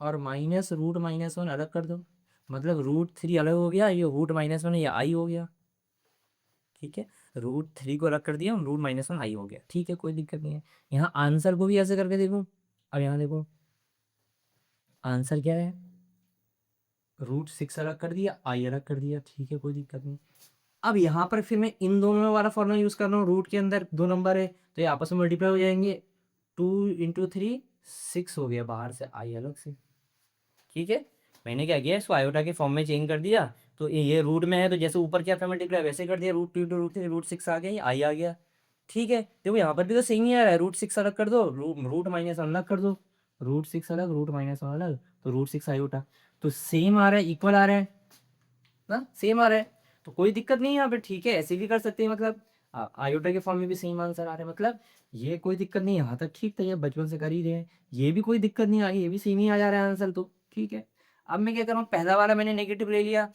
और -√-1 अलग कर दो, मतलब √3 अलग हो गया, ये √-1 ये आई हो गया, ठीक है। √3 को अलग कर दिया, √-1 आई हो गया, ठीक है, कोई दिक्कत नहीं है। यहाँ आंसर को भी ऐसे करके देखो, अब यहाँ देखो आंसर क्या है, √6 अलग कर दिया, आई अलग कर दिया, ठीक है, कोई दिक्कत नहीं। अब यहाँ पर फिर मैं इन दोनों वाला फॉर्मूला यूज कर रहा हूँ, रूट के अंदर दो नंबर है तो ये आपस में मल्टीप्लाई हो जाएंगे, 2 इंटू 3 6 हो गया, बाहर से आई अलग से, ठीक है। मैंने क्या किया, इसको आयोटा के फॉर्म में चेंज कर दिया, तो ये रूट में है तो जैसे ऊपर क्या था मल्टीप्लाई वैसे कर दिया, √2 इंटू √3, √6 आ गया, ये आई आ गया, ठीक है। देखो यहाँ पर भी तो सेम ही आ रहा है, √6 अलग कर दो, √-1 अलग कर दो, √6 अलग, √-1 अलग, तो √6 आयोटा, तो सेम आ रहा है, इक्वल आ रहा है ना, सेम आ रहा है, तो कोई दिक्कत नहीं है यहाँ पे, ठीक है, ऐसे भी कर सकते हैं, मतलब आयोटा के फॉर्म में भी सेम आंसर आ रहा है, मतलब ये कोई दिक्कत नहीं, यहाँ तक ठीक था, ये बचपन से कर ही रहे हैं, ये भी कोई दिक्कत नहीं आई, ये भी सेम ही आ जा रहा है आंसर, तो ठीक है। अब मैं क्या कर रहा हूँ, पहला वाला मैंने नेगेटिव ले लिया,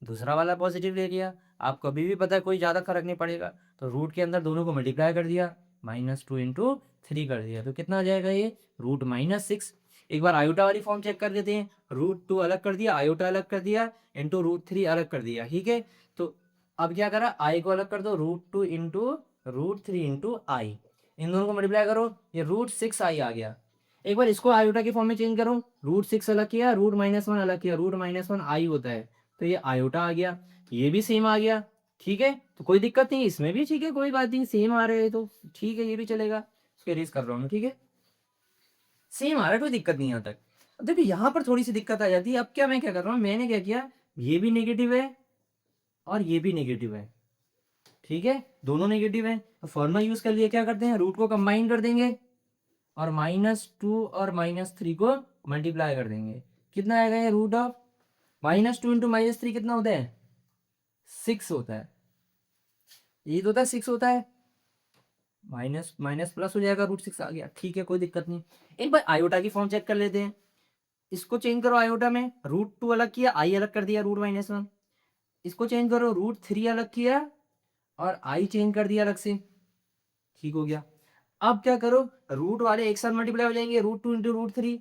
दूसरा वाला पॉजिटिव ले लिया, आपको अभी भी पता है कोई ज़्यादा फर्क नहीं पड़ेगा, तो रूट के अंदर दोनों को मल्टीप्लाई कर दिया, -2 इंटू 3 कर दिया, तो कितना आ जाएगा ये, √-6। एक बार आयोटा वाली फॉर्म चेक कर देते हैं, √2 अलग कर दिया, आयोटा अलग कर दिया, इंटू √3 अलग कर दिया, ठीक है। तो अब क्या करा, आई को अलग कर दो, √2 इंटू √3 इंटू आई, इन दोनों को मल्टीप्लाई करो, ये √6 आई आ गया। एक बार इसको आयोटा के फॉर्म में चेंज करो, √6 अलग किया, √-1 अलग किया, √-1 आई होता है, तो ये आयोटा आ गया, ये भी सेम आ गया, ठीक है, तो कोई दिक्कत नहीं, इसमें भी ठीक है, कोई बात नहीं, सेम आ रहे हैं तो ठीक है, ये भी चलेगा, इसको इरेज कर रहा हूँ, ठीक है, सेम आ रहा है, कोई दिक्कत नहीं यहाँ तक। अब देखो यहाँ पर थोड़ी सी दिक्कत आ जाती है, अब क्या मैं क्या कर रहा हूँ, मैंने क्या किया, ये भी नेगेटिव है और ये भी नेगेटिव है, ठीक है, दोनों नेगेटिव है, तो फॉर्मूला यूज कर लिए, क्या करते हैं, रूट को कंबाइन कर देंगे, और -2 और -3 को मल्टीप्लाई कर देंगे, कितना आएगा ये, √2 इंटू -3 कितना होता है, 6 होता है, ये तो होता है 6 होता है, माइनस माइनस प्लस हो जाएगा, √6 आ गया, ठीक है, कोई दिक्कत नहीं। एक बार आयोटा की फॉर्म चेक कर लेते हैं, इसको चेंज करो आयोटा में, √2 अलग किया, आई अलग कर दिया, √-1, इसको चेंज करो, √3 अलग किया और आई चेंज कर दिया अलग से, ठीक हो गया। अब क्या करो, रूट वाले एक साथ मल्टीप्लाई हो जाएंगे, √2 इंटू √3,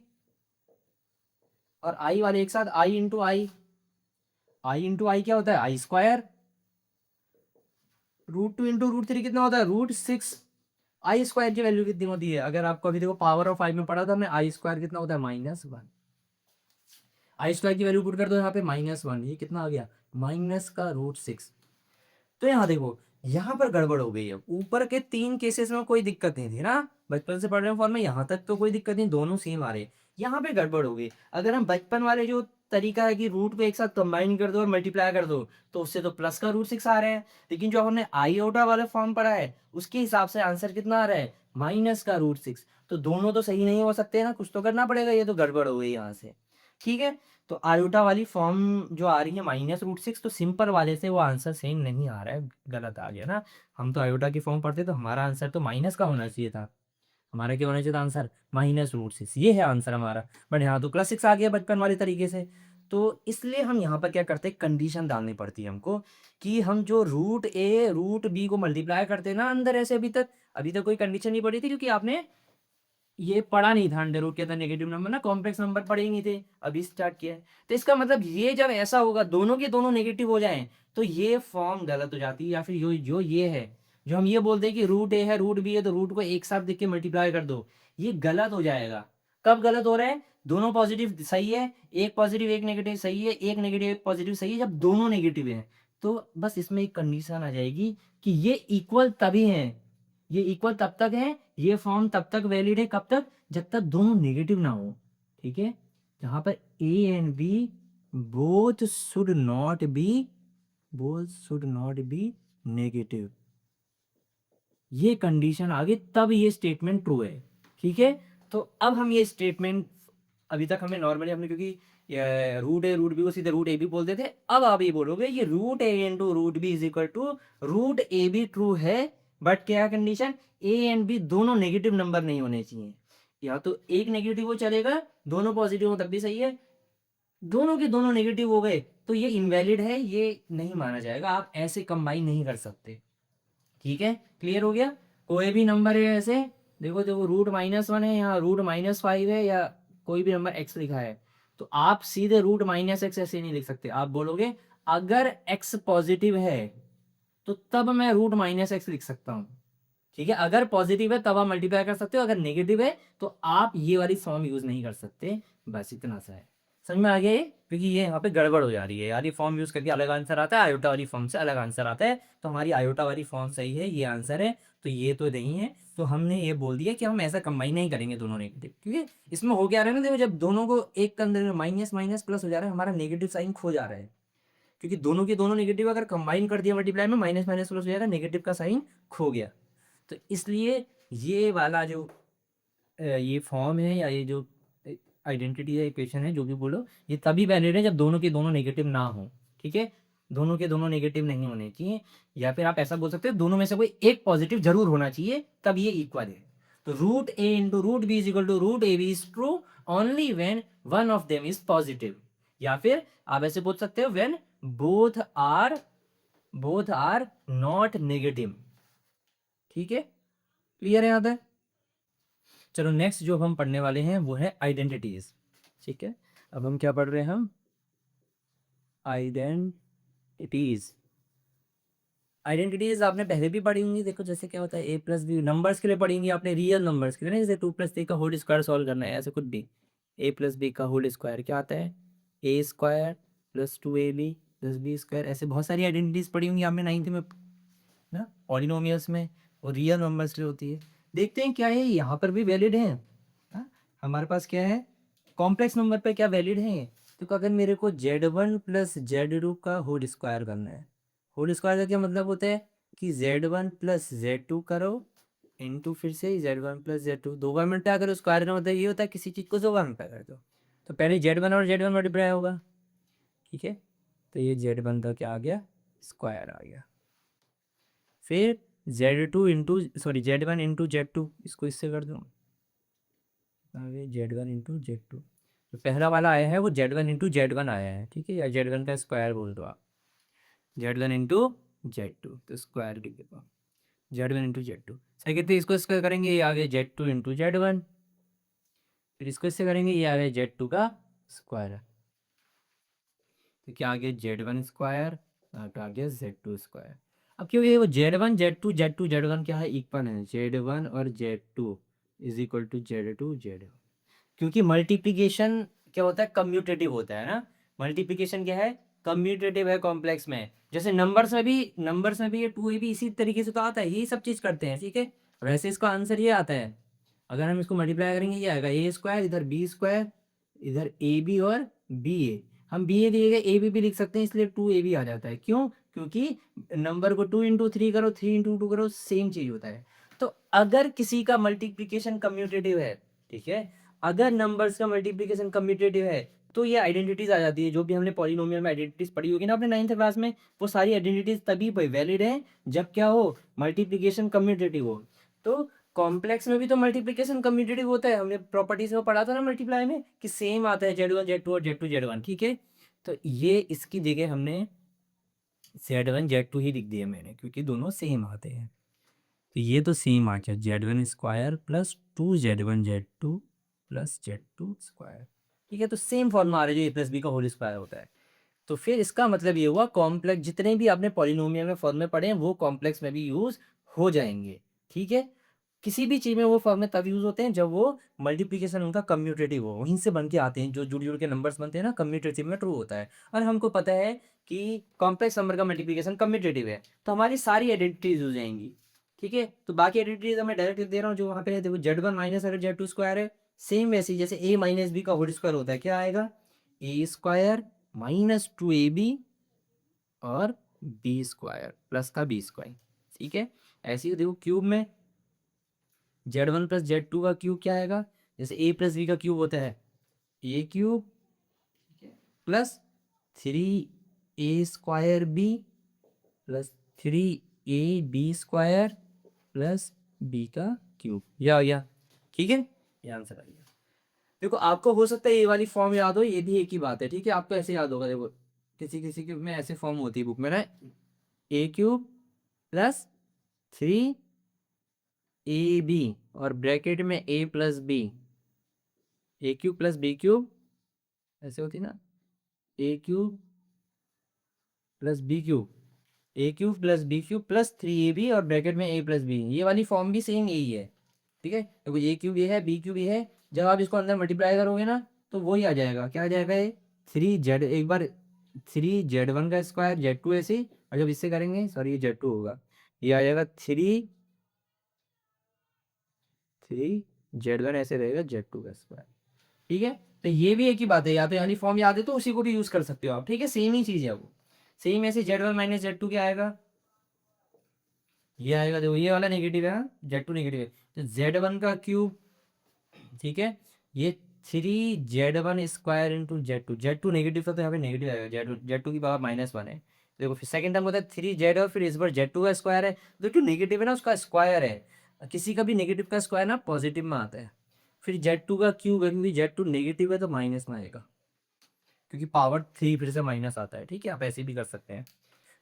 और आई वाले एक साथ, आई इंटू आई, आई इंटू आई क्या होता है, आई स्क्वायर। √2 इंटू √3 कितना होता है, √6। आई स्क्वायर की वैल्यू कितनी होती है, अगर आपको अभी देखो पावर ऑफ 5 में पढ़ा था हमने, आई स्क्वायर कितना होता है, -1। आई स्क्वायर की वैल्यू पुट कर दो यहाँ पे -1, ये कितना आ गया, -√6। तो यहाँ देखो, यहाँ पर गड़बड़ हो गई है। ऊपर के 3 केसेस में कोई दिक्कत नहीं थी ना, बचपन से पढ़ रहे हैं फॉर्म में, यहाँ तक तो कोई दिक्कत नहीं, दोनों सेम आ रहे। यहाँ पे गड़बड़ हो गई। अगर हम बचपन वाले जो तरीका है कि रूट को एक साथ कंबाइन कर दो और मल्टीप्लाई कर दो, तो उससे तो प्लस का √6 आ रहे हैं। लेकिन जो हमने आईओटा वाला फॉर्म पढ़ा है, उसके हिसाब से आंसर कितना आ रहा है, माइनस का √6। तो दोनों तो सही नहीं हो सकते ना, कुछ तो करना पड़ेगा, ये तो गड़बड़ हो गई यहाँ से। ठीक है, तो आयोटा वाली फॉर्म जो आ रही है -√6, तो सिंपल वाले से वो आंसर सेम नहीं आ रहा है, गलत आ गया ना। हम तो आयोटा की फॉर्म पढ़ते तो हमारा आंसर तो माइनस का होना चाहिए था, हमारा क्या होना चाहिए था आंसर, -√6, ये है आंसर हमारा। बट यहाँ तो +6 आ गया बचपन वाले तरीके से। तो इसलिए हम यहाँ पर क्या करते हैं, कंडीशन डालनी पड़ती है हमको, कि हम जो √a √b को मल्टीप्लाई करते हैं ना अंदर, ऐसे अभी तक कोई कंडीशन नहीं पड़ी थी, क्योंकि आपने ये पढ़ा नहीं था, अंडर रूट के अंदर नेगेटिव नंबर ना, कॉम्प्लेक्स नंबर पढ़े ही नहीं थे, अभी स्टार्ट किया है। तो इसका मतलब ये जब ऐसा होगा, दोनों के दोनों नेगेटिव हो जाएं, तो ये फॉर्म गलत हो जाती है। या फिर जो ये है, जो हम ये बोलते हैं कि √a है √b है, तो रूट को एक साथ देख के मल्टीप्लाई कर दो, ये गलत हो जाएगा। कब गलत हो रहा है, दोनों पॉजिटिव सही है, एक पॉजिटिव एक नेगेटिव सही है, एक नेगेटिव एक पॉजिटिव सही है, जब दोनों नेगेटिव है। तो बस इसमें एक कंडीशन आ जाएगी कि ये इक्वल तभी है, ये इक्वल तब तक है, ये फॉर्म तब तक वैलिड है, कब तक, जब तक दोनों नेगेटिव ना हो। ठीक है, जहां पर a and b both should not be, negative, ये कंडीशन आ गई, तब ये स्टेटमेंट ट्रू है। ठीक है, तो अब हम ये स्टेटमेंट, अभी तक हमने नॉर्मली हमने क्योंकि √a √b को सीधे √ab बोलते थे, अब आप ये बोलोगे ये √a into √b is equal to √ab true है, बट क्या कंडीशन, a एंड b दोनों नेगेटिव नंबर नहीं होने चाहिए। या तो एक नेगेटिव हो चलेगा, दोनों पॉजिटिव हो तब भी सही है, दोनों के दोनों नेगेटिव हो गए तो ये इनवैलिड है, ये नहीं माना जाएगा, आप ऐसे कंबाइन नहीं कर सकते। ठीक है, क्लियर हो गया। कोई भी नंबर है ऐसे, देखो देखो √-1 है, यहाँ √-5 है, या कोई भी नंबर x लिखा है, तो आप सीधे √-x ऐसे नहीं लिख सकते। आप बोलोगे अगर x पॉजिटिव है तो तब मैं √-x लिख सकता हूँ। ठीक है, अगर पॉजिटिव है तब आप मल्टीप्लाई कर सकते हो, अगर नेगेटिव है तो आप ये वाली फॉर्म यूज नहीं कर सकते। बस इतना सा है, समझ में आ गया ये, क्योंकि ये यहाँ पे गड़बड़ हो जा रही है यार, ये फॉर्म यूज करके अलग आंसर आता है, आयोटा वाली फॉर्म से अलग आंसर आता है। तो हमारी आयोटा वाली फॉर्म सही है, ये आंसर है, तो ये तो नहीं है। तो हमने ये बोल दिया कि हम ऐसा कंबाइन नहीं करेंगे दोनों नेगेटिव, क्योंकि इसमें हो क्या रहा है ना, देखो जब दोनों को एक के अंदर माइनस माइनस प्लस हो जा रहा है, हमारा नेगेटिव साइन खो जा रहा है, क्योंकि दोनों के दोनों नेगेटिव अगर कंबाइन कर दिया मल्टीप्लाई में, माइनस माइनस प्लस हो जाएगा, नेगेटिव का साइन खो गया। तो इसलिए ये वाला जो ये फॉर्म है, या ये जो आइडेंटिटी है, इक्वेशन है, जो भी बोलो, ये तभी वैलिड है जब दोनों के दोनों नेगेटिव ना हो। ठीक है, दोनों के दोनों नेगेटिव नहीं होने चाहिए, या फिर आप ऐसा बोल सकते हो दोनों में से कोई एक पॉजिटिव जरूर होना चाहिए, तब ये इक्वल है। तो √a into √b is equal to √ab is true only when one of them is positive, या फिर आप ऐसे बोल सकते हो when both are not negative. ठीक है, क्लियर है यहाँ तक। चलो नेक्स्ट जो हम पढ़ने वाले हैं वो है आइडेंटिटीज। ठीक है, अब हम क्या पढ़ रहे हैं, हम आइडेंटिटीज। आइडेंटिटीज आपने पहले भी पढ़ी होंगी, देखो जैसे क्या होता है a+b, नंबर्स के लिए पढ़ेंगे आपने, रियल नंबर्स के लिए ना, जैसे 2+3 का होल स्क्वायर सॉल्व करना है, ऐसे कुछ भी, a+b का होल स्क्वायर क्या आता है, a² + 2ab + b², ऐसे बहुत सारी आइडेंटिटीज पढ़ी होंगी आपने 9th में ना, पॉलिनोमियल्स में, और रियल नंबर्स के लिए होती है। देखते हैं क्या है यहाँ पर भी वैलिड है। हाँ? हमारे पास क्या है, कॉम्प्लेक्स नंबर पे क्या वैलिड है। तो अगर मेरे को z1 + z2 का होल स्क्वायर करना है, होल स्क्वायर का क्या मतलब होता है कि z1 + z2 करो इंटू फिर से z1 + z2, दो बार मल्टीप्लाई करो, स्क्वायर का मतलब ये होता है किसी चीज़ को दो बार मल्टीप्लाई कर दो। तो पहले z1 और z1 मल्टीप्लाई होगा, ठीक है, तो ये z1 का क्या आ गया, स्क्वायर आ गया। फिर z1 इंटू z2, इसको इससे कर दूँ, z1 इंटू z2, जो पहला वाला आया है वो z1 इंटू z1 आया है, ठीक है, या z1 का स्क्वायर बोल दो आप। Z1 इंटू Z2, तो स्क्वायर लिख देता हूँ, Z1 इंटू Z2। सही कहते इसको इसका करेंगे, ये आ गया Z2 इंटू Z1, फिर इसको इससे करेंगे, ये आ गया Z2 का स्क्वायर, तो क्या आ गया Z1 स्क्वायर, आ गया Z2 स्क्वायर। अब क्योंकि वो Z1 Z2 Z1 क्या है, इक्वल है, Z1 और Z2 is equal to Z2 Z1, क्योंकि मल्टीप्लिकेशन क्या होता है, कम्यूटेटिव होता है ना। मल्टीप्लिकेशन क्या है, कम्यूटेटिव है कॉम्प्लेक्स में। जैसे नंबर्स में भी ये टू ए भी इसी तरीके से तो आता है, यही सब चीज़ करते हैं, ठीक है। वैसे इसका आंसर ये आता है, अगर हम इसको मल्टीप्लाई करेंगे ये आएगा ए स्क्वायर, इधर बी स्क्वायर, इधर ए बी और बी ए। हम बी ए दिए गए ए बी भी लिख सकते हैं, इसलिए टू ए बी आ जाता है। क्यों? क्योंकि नंबर को 2 इंटू 3 करो, 3 इंटू 2 करो, सेम चीज़ होता है। तो अगर किसी का मल्टीप्लिकेशन कम्यूटेटिव है, ठीक है, अगर नंबर्स का मल्टीप्लिकेशन कम्यूटेटिव है, तो ये आइडेंटिटीज आ जाती है, जो भी हमने पॉलिनोमियल में आइडेंटिटीज पढ़ी होगी ना अपने 9th क्लास में, वो सारी आइडेंटिटीज तभी वैलिड है जब क्या हो, मल्टीप्लिकेशन कम्यूटेटिव हो। तो कॉम्प्लेक्स में भी तो मल्टीप्लिकेशन कम्यूटेटिव होता है, हमने प्रॉपर्टीज में पढ़ा था ना मल्टीप्लाई में, कि सेम आता है Z1 Z2 और Z2 Z1, ठीक है। तो ये इसकी जगह हमने Z1 Z2 ही लिख दिया मैंने, क्योंकि दोनों सेम आते हैं। तो ये तो सेम आ गया, Z1 square plus 2Z1 Z2 plus Z2 square, ठीक है। तो सेम फॉर्मूला आ रहा है जो ए प्लस बी का होल स्क्वायर होता है। तो फिर इसका मतलब ये हुआ, कॉम्प्लेक्स जितने भी आपने पॉलिनोमियल में फॉर्मूले पढ़े हैं वो कॉम्प्लेक्स में भी यूज हो जाएंगे, ठीक है। किसी भी चीज़ में वो फॉर्मूले तब यूज होते हैं जब वो मल्टीप्लिकेशन उनका कम्यूटेटिव हो, वहीं से बन के आते हैं, जो जुड़ जुड़ के नंबर्स बनते हैं ना, कम्यूटेटिव में ट्रू होता है। और हमको पता है कि कॉम्प्लेक्स नंबर का मल्टीप्लिकेशन कम्यूटेटिव है, तो हमारी सारी आइडेंटिटीज हो जाएंगी, ठीक है। तो बाकी आइडेंटिटीज मैं डायरेक्ट लिख दे रहा हूँ, जो वहाँ पे है देखो, Z1 माइनस अगर Z2 स्क्वायर है, सेम वैसे ही जैसे a माइनस बी का होल स्क्वायर होता है, क्या आएगा, ए स्क्वायर माइनस 2ab और बी स्क्वायर प्लस का बी स्क्वायर, ठीक है। ऐसे ही देखो क्यूब में Z1 प्लस Z2 का क्यूब क्या आएगा, जैसे a प्लस बी का क्यूब होता है, A cube plus 3a square B plus 3ab square plus B का क्यूब, या ठीक है, ये आंसर आ गया। देखो आपको हो सकता है ये वाली फॉर्म याद हो, ये भी एक ही बात है, ठीक है। आपको ऐसे याद होगा, देखो किसी किसी के में ऐसे फॉर्म होती है बुक में ना, ए क्यूब प्लस 3ab और ब्रैकेट में a plus B, A cube plus B cube, ऐसे होती ना, A cube plus B cube, A cube plus B cube plus 3ab और ब्रैकेट में a प्लस बी, ये वाली फॉर्म भी सेम यही है, ठीक है। देखो ए क्यूब ये है, बी क्यूब ये है, जब आप इसको अंदर मल्टीप्लाई करोगे ना, तो वही आ जाएगा, क्या आ जाएगा, ये 3z, एक बार 3Z1 का स्क्वायर Z2 ऐसे ही, और जब इससे करेंगे, सॉरी ये Z2 होगा, ये आ जाएगा 3Z1 ऐसे रहेगा Z2 का स्क्वायर, ठीक है। तो ये भी एक ही बात है, या तो यानी फॉर्म याद है तो उसी को भी यूज कर सकते हो आप, ठीक है, सेम ही चीज है वो। सेम ऐसे Z1 माइनस Z2 क्या आएगा, ये आएगा, देखो ये वाला नेगेटिव है, Z2 नेगेटिव है, तो Z1 का क्यूब, ठीक है, ये 3Z1 square into Z2 negative था, तो यहाँ पे नेगेटिव आएगा, Z2 की पावर -1 है। देखो फिर सेकंड टर्म होता है 3Z और फिर इस बार Z2 का स्क्वायर है, तो जो नेगेटिव है ना उसका स्क्वायर है, किसी का भी नेगेटिव का स्क्वायर ना पॉजिटिव में आता है। फिर Z2 का क्यूब है, क्योंकि Z2 नेगेटिव है तो माइनस में आएगा, क्योंकि पावर 3 फिर से माइनस आता है, ठीक है, आप ऐसे भी कर सकते हैं।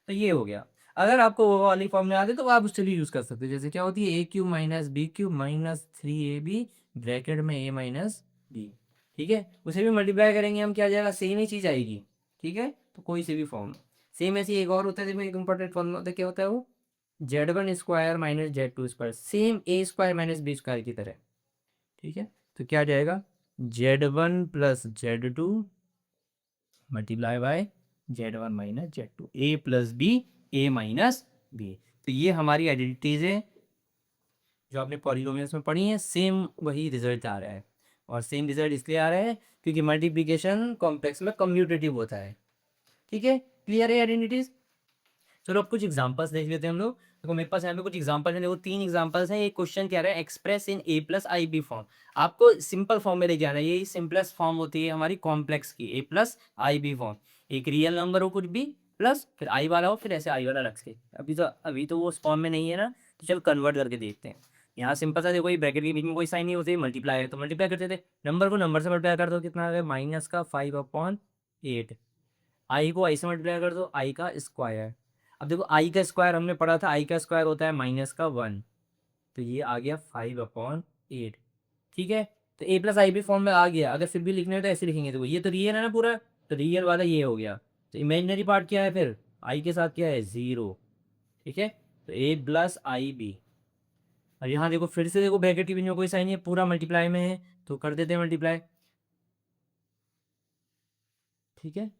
तो ये हो गया। अगर आपको वो वाली फॉर्मूला आते तो आप उससे भी यूज कर सकते हैं, जैसे क्या होती है, A cube minus B cube minus 3ab bracket में a माइनस बी, ठीक है। उसे भी मल्टीप्लाई करेंगे हम, क्या आ जाएगा, सेम ही चीज आएगी, ठीक है। तो कोई से भी फॉर्म सेम, ऐसे एक और होता है, देखो एक इंपॉर्टेंट फॉर्मूला होता है, क्या होता है वो, Z1 square minus Z2 square, same a square minus b square की तरह, ठीक है। तो क्या आ जाएगा, Z1 plus Z2 multiply by Z1 minus Z2, a plus B, a minus b. तो ये हमारी आइडेंटिटीज है जो आपने पॉलीनोमियल्स में पढ़ी हैं, सेम वही रिजल्ट आ रहा है। और सेम रिजल्ट इसलिए आ रहा है क्योंकि मल्टीप्लिकेशन कॉम्प्लेक्स में कम्यूटेटिव होता है, ठीक है। क्लियर है आइडेंटिटीज। चलो अब कुछ एग्जांपल्स देख लेते हैं हम लोग। देखो मेरे पास यहाँ पे कुछ एग्जांपल है, देखो 3 एग्जांपल्स हैं। एक क्वेश्चन कह रहा है express in a plus I b form, आपको सिंपल फॉर्म में लेके आना है, यही सिंपलेस्ट फॉर्म होती है हमारी कॉम्प्लेक्स की, a plus I b form. एक रियल नंबर हो कुछ भी, प्लस फिर आई वाला हो, फिर ऐसे आई वाला रख के, अभी तो वो उस फॉर्म में नहीं है ना, तो चलो कन्वर्ट करके देखते हैं। यहाँ सिंपल सा देखो, ये ब्रैकेट के बीच में कोई साइन नहीं होती, मल्टीप्लाई है तो मल्टीप्लाई करते थे, नंबर को नंबर से मल्टीप्लाई कर दो, कितना आ गया, माइनस का 5/8, आई को आई से मल्टीप्लाई कर दो, आई का स्क्वायर, अब देखो आई का स्क्वायर हमने पढ़ा था, आई का स्क्वायर होता है -1, तो ये आ गया 5/8। ठीक है, तो ए प्लस आई भी फॉर्म में आ गया। अगर फिर भी लिखने हो तो ऐसे लिखेंगे, देखो ये तो रियल है ना पूरा, तो रियल वाला ये हो गया। तो इमेजिनरी पार्ट क्या है फिर, आई के साथ क्या है, 0। ठीक है, तो ए प्लस आई बी। और यहाँ देखो फिर से देखो ब्रैकेट के बीच में कोई साइन नहीं है, पूरा मल्टीप्लाई में है, तो कर देते हैं मल्टीप्लाई। ठीक है,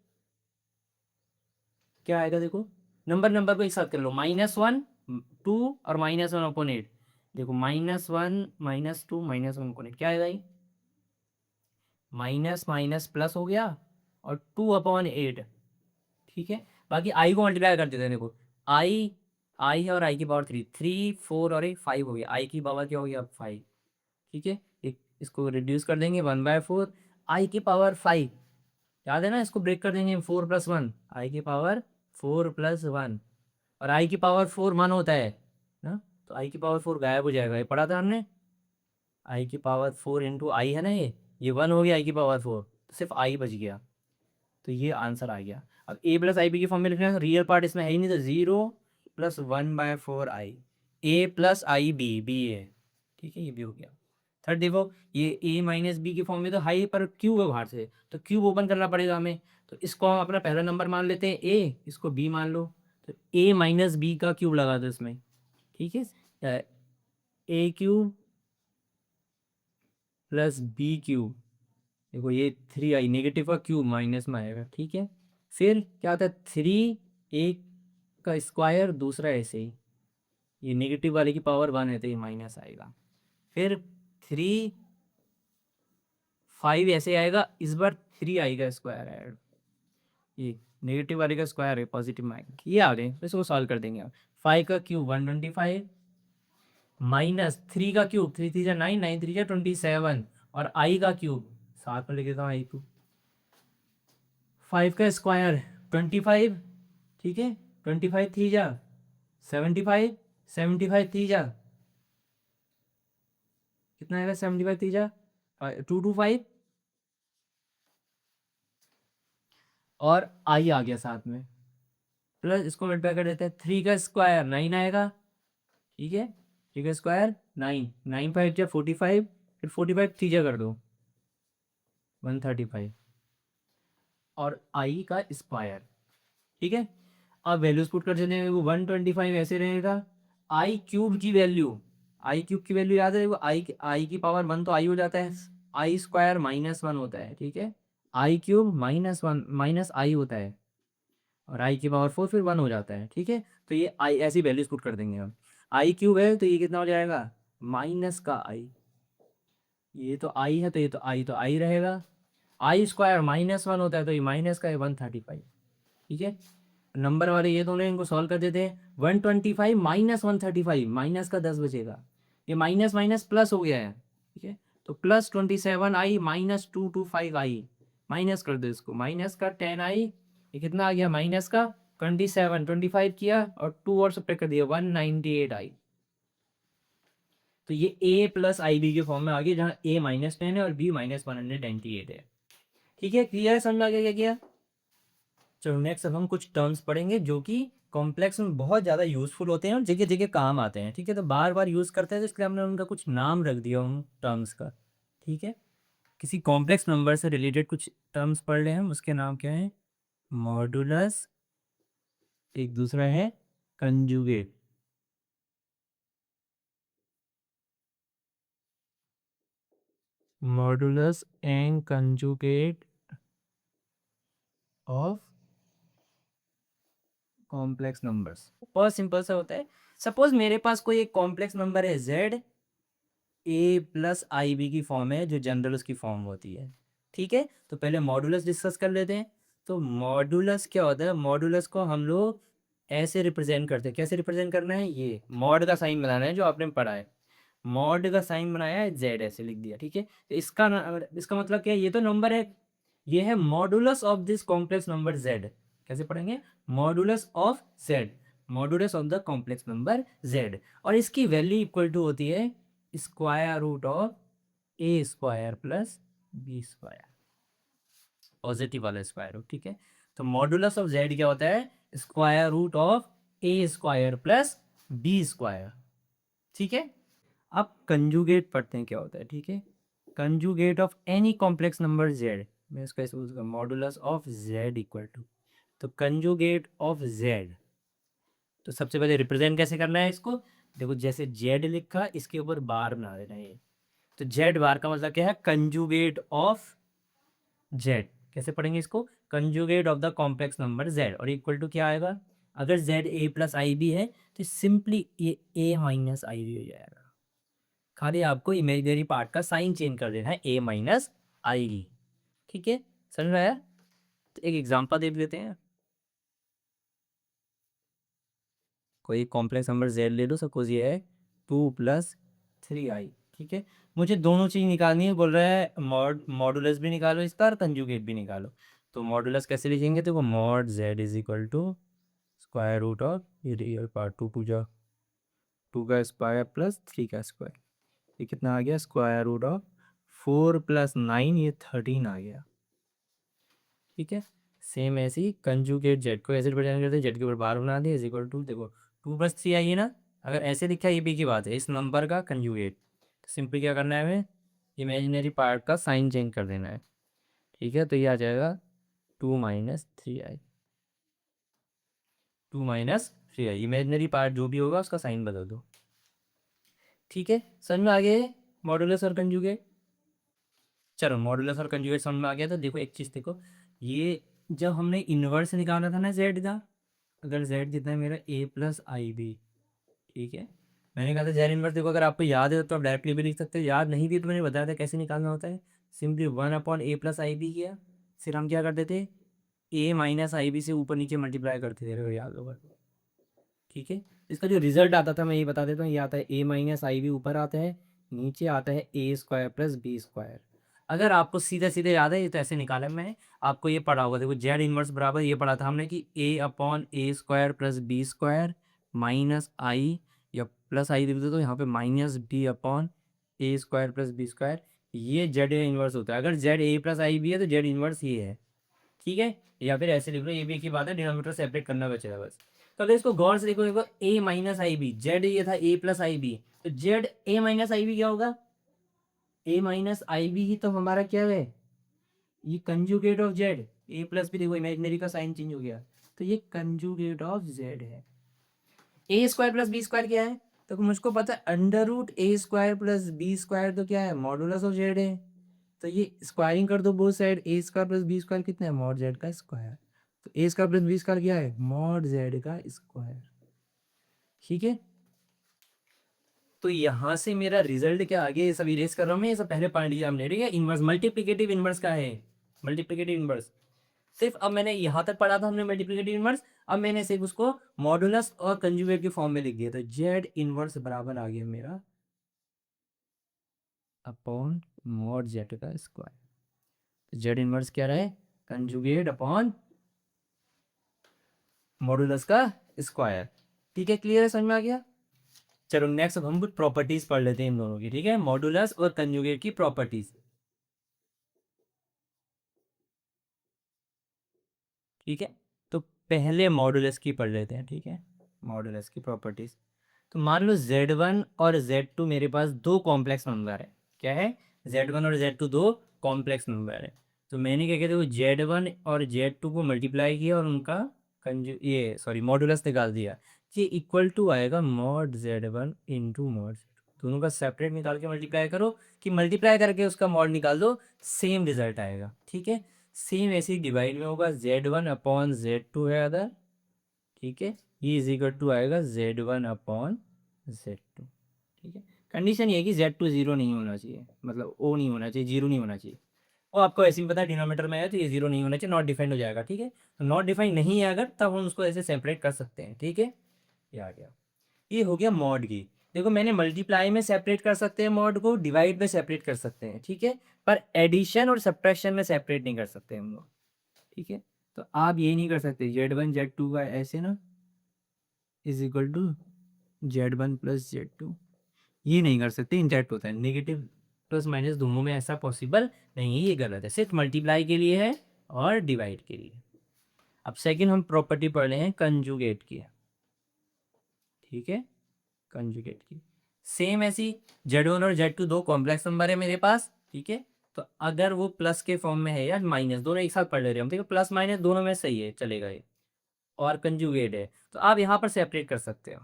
क्या आएगा देखो, नंबर नंबर को एक साथ कर लो, -1 2 और -1/8। देखो -1 -2 -1/8 क्या आएगा ये, माइनस माइनस प्लस हो गया और 2/8। ठीक है, बाकी आई को मल्टीप्लाई कर देते हैं। देखो आई, आई है और आई की पावर 3, 3 4 और 5 हो गया, आई की पावर क्या हो गया अब 5। ठीक है, एक इसको रिड्यूस कर देंगे 1/4, आई की पावर 5, याद है ना, इसको ब्रेक कर देंगे 4+1, आई की पावर 4+1, और आई की पावर 4 1 होता है ना, तो आई की पावर 4 गायब हो जाएगा, ये पढ़ा था हमने। आई की पावर 4 इंटू आई है ना, ये 1 हो गया आई की पावर 4, तो सिर्फ आई बच गया, तो ये आंसर आ गया। अब ए प्लस आई बी की फॉर्म में लिखना है, रियल पार्ट इसमें है ही नहीं, तो 0+1/4 आई, ए प्लस आई बी, बी है। ठीक है, ये भी हो गया। थर्ड देखो, ये ए माइनस बी की फॉर्म में तो हाई पर क्यूब है बाहर से, तो क्यूब ओपन करना पड़ेगा हमें, तो इसको हम अपना पहला नंबर मान लेते हैं ए, इसको बी मान लो, तो ए माइनस बी का क्यूब लगा दो इसमें। ठीक है, A cube plus B cube, देखो ये 3 आई, नेगेटिव का क्यूब माइनस में आएगा। ठीक है, फिर क्या होता है, 3 एक का स्क्वायर, दूसरा ऐसे ही, ये नेगेटिव वाले की पावर 1 है तो ये माइनस आएगा। फिर 3 5 ऐसे आएगा, इस बार 3 आई का स्क्वायर है, ये नेगेटिव वाले का स्क्वायर है, पॉजिटिव में आएगा। ये आ गए, इसको सॉल्व कर देंगे। 5 का क्यूब 125, -3 का क्यूब 3 3 9, 9 3 27, और आई का क्यूब साथ में लिख देता हूँ, आई क्यूब। 5 का स्क्वायर 25। ठीक है, 25 3 जा 75, 75 3 जा कितना आएगा, 75 3 जा 225, और आई आ गया साथ में, प्लस इसको मल्टीप्लाई कर देते हैं, 3 का स्क्वायर 9 आएगा। ठीक है, 3 का स्क्वायर 9, 9 5 जा 45, फिर 45 3 जा कर दो 135, और आई का स्क्वायर। ठीक है, अब वैल्यूज पुट कर चले, वो 125 ऐसे रहेगा। आई क्यूब की वैल्यू, आई क्यूब की वैल्यू याद है, वो आई की पावर 1 तो आई हो जाता है, आई स्क्वायर -1 होता है। ठीक है, आई क्यूब -1 माइनस आई होता है, और आई की पावर 4 फिर 1 हो जाता है। ठीक है, तो ये आई ऐसी वैल्यूज पुट कर देंगे हम। आई क्यूब है तो ये कितना हो जाएगा, माइनस का आई, ये तो आई है तो ये तो आई रहेगा। आई स्क्वायर -1 होता है तो ये माइनस का है 135। ठीक है, नंबर वाले ये दोनों, इनको सॉल्व कर देते हैं। 125 -135, माइनस का 10 बचेगा, ये माइनस माइनस प्लस हो गया है। ठीक है, तो +27 आई -225 आई, माइनस कर दो इसको, माइनस का 10 आई, ये कितना आ गया, माइनस का 27, 25 किया और 2 और सब्ट्रैक्ट कर दिया, 198 आई। तो ये ए प्लस आई बी के फॉर्म में आ गया, जहाँ ए -10 है और बी -198 है। ठीक है, क्लियर है, समझ आ गया क्या किया। चलो नेक्स्ट अब हम कुछ टर्म्स पढ़ेंगे जो कि कॉम्प्लेक्स में बहुत ज़्यादा यूज़फुल होते हैं और जगह जगह काम आते हैं। ठीक है, तो बार बार यूज़ करते हैं, तो इसलिए हमने उनका कुछ नाम रख दिया उन टर्म्स का। ठीक है, किसी कॉम्प्लेक्स नंबर से रिलेटेड कुछ टर्म्स पढ़ रहे हैं हम, उसके नाम क्या है, मॉडुलस, एक दूसरा है conjugate. Modulus and conjugate of complex numbers. बहुत सिंपल सा होता है, सपोज मेरे पास कोई एक कॉम्प्लेक्स नंबर है z, ए प्लस आई बी की फॉर्म है, जो जनरल उसकी फॉर्म होती है। ठीक है, तो पहले मॉडुलस डिस्कस कर लेते हैं। तो मॉडुलस क्या होता है, मॉडुलस को हम लोग ऐसे रिप्रेजेंट करते हैं, कैसे रिप्रेजेंट करना है, ये मॉड का साइन बनाना है जो आपने पढ़ा है, मॉड का साइन बनाया है, जेड ऐसे लिख दिया। ठीक है, तो इसका मतलब क्या है, ये तो नंबर है, ये है modulus of this complex number z. कैसे पढ़ेंगे, modulus of z, modulus of the complex number z, और इसकी वैल्यू इक्वल टू होती है square root of a square plus B square, positive वाला स्क्वायर रूट। ठीक है, तो मॉडुलस ऑफ जेड क्या होता है, square root of a square plus B square. ठीक है, अब कंजुगेट पढ़ते हैं क्या होता है। ठीक है, conjugate of any complex number z, मैं इसका ऐसे बोलूँगा modulus of z equal to, तो कंजुगेट ऑफ जेड, तो सबसे पहले रिप्रेजेंट कैसे करना है इसको, देखो जैसे जेड लिखा इसके ऊपर बार बना देना है, तो जेड बार का मतलब क्या है, कंजुगेट ऑफ जेड। कैसे पढ़ेंगे इसको, conjugate of the complex number z, और इक्वल टू क्या आएगा, अगर Z A plus I B है तो सिंपली ये ए माइनस आई बी हो जाएगा, खाली आपको इमेजिनरी पार्ट का साइन चेंज कर देना है, ए माइनस आई बी। ठीक है, समझ में आया। तो एक एग्जांपल दे देते हैं, कोई कॉम्प्लेक्स नंबर जेड ले लो, सपोज ये है 2 + 3i। ठीक है, मुझे दोनों चीज़ निकालनी है, बोल रहा है मॉडुलस भी निकालो इसका और कंजुगेट भी निकालो। तो मॉडुलस कैसे लिखेंगे, तो वो mod z is equal to square root of ये रियल पार्ट 2 का स्क्वायर प्लस 3 का स्क्वायर, ये कितना आ गया, स्क्वायर रूट ऑफ 4 + 9, ये 13 आ गया। ठीक है, सेम ऐसे ही कंजुगेट जेड को ऐसे रिप्रेजेंट करते हैं, जेड के ऊपर बार बना दिया इज इक्वल टू, देखो 2 + 3 आई है ना, अगर ऐसे लिखा है ये भी की बात है, इस नंबर का कंजुगेट, सिंपली क्या करना है हमें, इमेजिनरी पार्ट का साइन चेंज कर देना है। ठीक है, तो ये आ जाएगा 2 - 3i, 2 - 3i, इमेजिनरी पार्ट जो भी होगा उसका साइन बदल दो। ठीक है, समझ में आ गया है मॉडुलस और कंजुगेट। चलो मॉडुलस और कंजुगेट समझ में आ गया, तो देखो एक चीज़ देखो, ये जब हमने इन्वर्स निकाला था ना जेड का, अगर जेड जितना है मेरा ए प्लस आई बी, ठीक है, मैंने कहा था जेड इन्वर्स, देखो अगर आपको याद है तो आप डायरेक्टली भी लिख सकते हो, याद नहीं भी तो मैंने बताया था कैसे निकालना होता है, सिंपली 1/a+ib किया, फिर हम क्या करते थे, ए माइनस आई बी से ऊपर नीचे मल्टीप्लाई करते थे, अगर याद होगा तो। ठीक है, इसका जो रिजल्ट आता था मैं ये बता देता हूँ, ये आता है ए माइनस आई बी ऊपर आता है, नीचे आता है ए स्क्वायर प्लस बी स्क्वायर। अगर आपको सीधे सीधे याद है ये तो ऐसे निकाला मैं, आपको ये पढ़ा होगा, देखो जेड इनवर्स बराबर ये पढ़ा था हमने कि a/a² plus B square minus I, या प्लस आई लिख दो तो यहाँ पे -b/a² प्लस बी स्क्वायर, ये जेड इनवर्स होता है। अगर Z A plus I B है तो जेड इनवर्स ये है। ठीक है, या फिर ऐसे लिख लो, ये भी एक ही बात है, डिनोमिनेटर सेपरेट करना बचेगा बस। तो अगर इसको गौर से देखो, देखो a minus i b, z ये था a प्लस आई बी, तो z a minus i b क्या होगा, a माइनस आई बी ही तो हमारा क्या है, ये conjugate of z, a plus भी देखो इमेजिनरी का साइन चेंज हो गया, तो ये कंजुगेट ऑफ जेड है। ए स्क्वायर प्लस बी स्क्वायर क्या है, तो मुझको पता है √a² प्लस बी स्क्वायर तो क्या है, मॉडुलस ऑफ जेड है, तो ये स्क्वायरिंग कर दो both side, a² plus B square कितना है, मॉड जेड का स्क्वायर, तो a² प्लस बी स्क्वायर क्या है, मॉड जेड का स्क्वायर। ठीक है, तो यहाँ से मेरा रिजल्ट क्या आ गया, ये सब इरेज कर रहा हूँ मैं, ये सब पहले पढ़ लिया हमने। ठीक है, इनवर्स मल्टीप्लिकेटिव इनवर्स का है, मल्टीप्लिकेटिव इनवर्स सिर्फ, अब मैंने यहाँ तक पढ़ा था हमने मल्टीप्लिकेटिव इनवर्स, अब मैंने सिर्फ उसको मॉडुलस और कंजुगेट के फॉर्म में लिख दिया, तो जेड इनवर्स बराबर आ गया मेरा अपॉन मॉड जेड का स्क्वायर। जेड इनवर्स क्या रहा है, कंजुगेट अपॉन मॉडुलस का स्क्वायर। ठीक है, क्लियर है, समझ में आ गया। चलो नेक्स्ट अब हम कुछ प्रॉपर्टीज पढ़ लेते हैं इन दोनों की। ठीक है, मॉडुलस और कंजुगेट की प्रॉपर्टीज। ठीक है, तो पहले मॉडुलस की पढ़ लेते हैं। ठीक है, मॉडुलस की प्रॉपर्टीज, तो मान लो Z1 और Z2 मेरे पास दो कॉम्प्लेक्स नंबर है। क्या है, Z1 और Z2 दो कॉम्प्लेक्स नंबर है, तो मैंने क्या कहते हैं, Z1 और Z2 को मल्टीप्लाई किया और उनका कंजू ये सॉरी मॉडुलस निकाल दिया, ये इक्वल टू आएगा mod Z1 into mod Z2। दोनों का सेपरेट निकाल के मल्टीप्लाई करो, कि मल्टीप्लाई करके उसका मॉड निकाल दो, सेम रिजल्ट आएगा। ठीक है, सेम ऐसे ही डिवाइड में होगा, Z1/Z2 है अदर। ठीक है, ये इज इक्वल टू आएगा Z1/Z2। ठीक है, कंडीशन ये है कि Z2 जीरो नहीं होना चाहिए, मतलब ओ नहीं होना चाहिए, जीरो नहीं होना चाहिए, वो आपको ऐसे ही पता है डिनोमीटर में है तो ये जीरो नहीं होना चाहिए, नॉट डिफाइंड हो जाएगा। ठीक है, तो नॉट डिफाइंड नहीं है अगर, तब हम उसको ऐसे सेपरेट कर सकते हैं। ठीक है, ये आ गया, ये हो गया मॉड की। देखो मैंने मल्टीप्लाई में सेपरेट कर सकते हैं मॉड को, डिवाइड में सेपरेट कर सकते हैं। ठीक है, पर एडिशन और सब्ट्रैक्शन में सेपरेट नहीं कर सकते हम लोग। ठीक है, तो आप ये नहीं कर सकते Z1 Z2 का ऐसे ना is equal to Z1 + Z2, ये नहीं कर सकते, इंटरैक्ट होता है, नेगेटिव प्लस माइनस दोनों में ऐसा पॉसिबल नहीं है, ये गलत है, सिर्फ मल्टीप्लाई के लिए है और डिवाइड के लिए। अब सेकंड हम प्रॉपर्टी पढ़ रहे हैं कंजुगेट की। ठीक है, कंजुगेट की। सेम ऐसी Z1 और Z2 दो कॉम्प्लेक्स नंबर है मेरे पास, ठीक है। तो अगर वो प्लस के फॉर्म में है या माइनस, दोनों एक साथ पढ़ ले रहे हैं हम, ठीक है, प्लस माइनस दोनों में सही है, चलेगा ये, और कंजुगेट है, तो आप यहाँ पर सेपरेट कर सकते हो।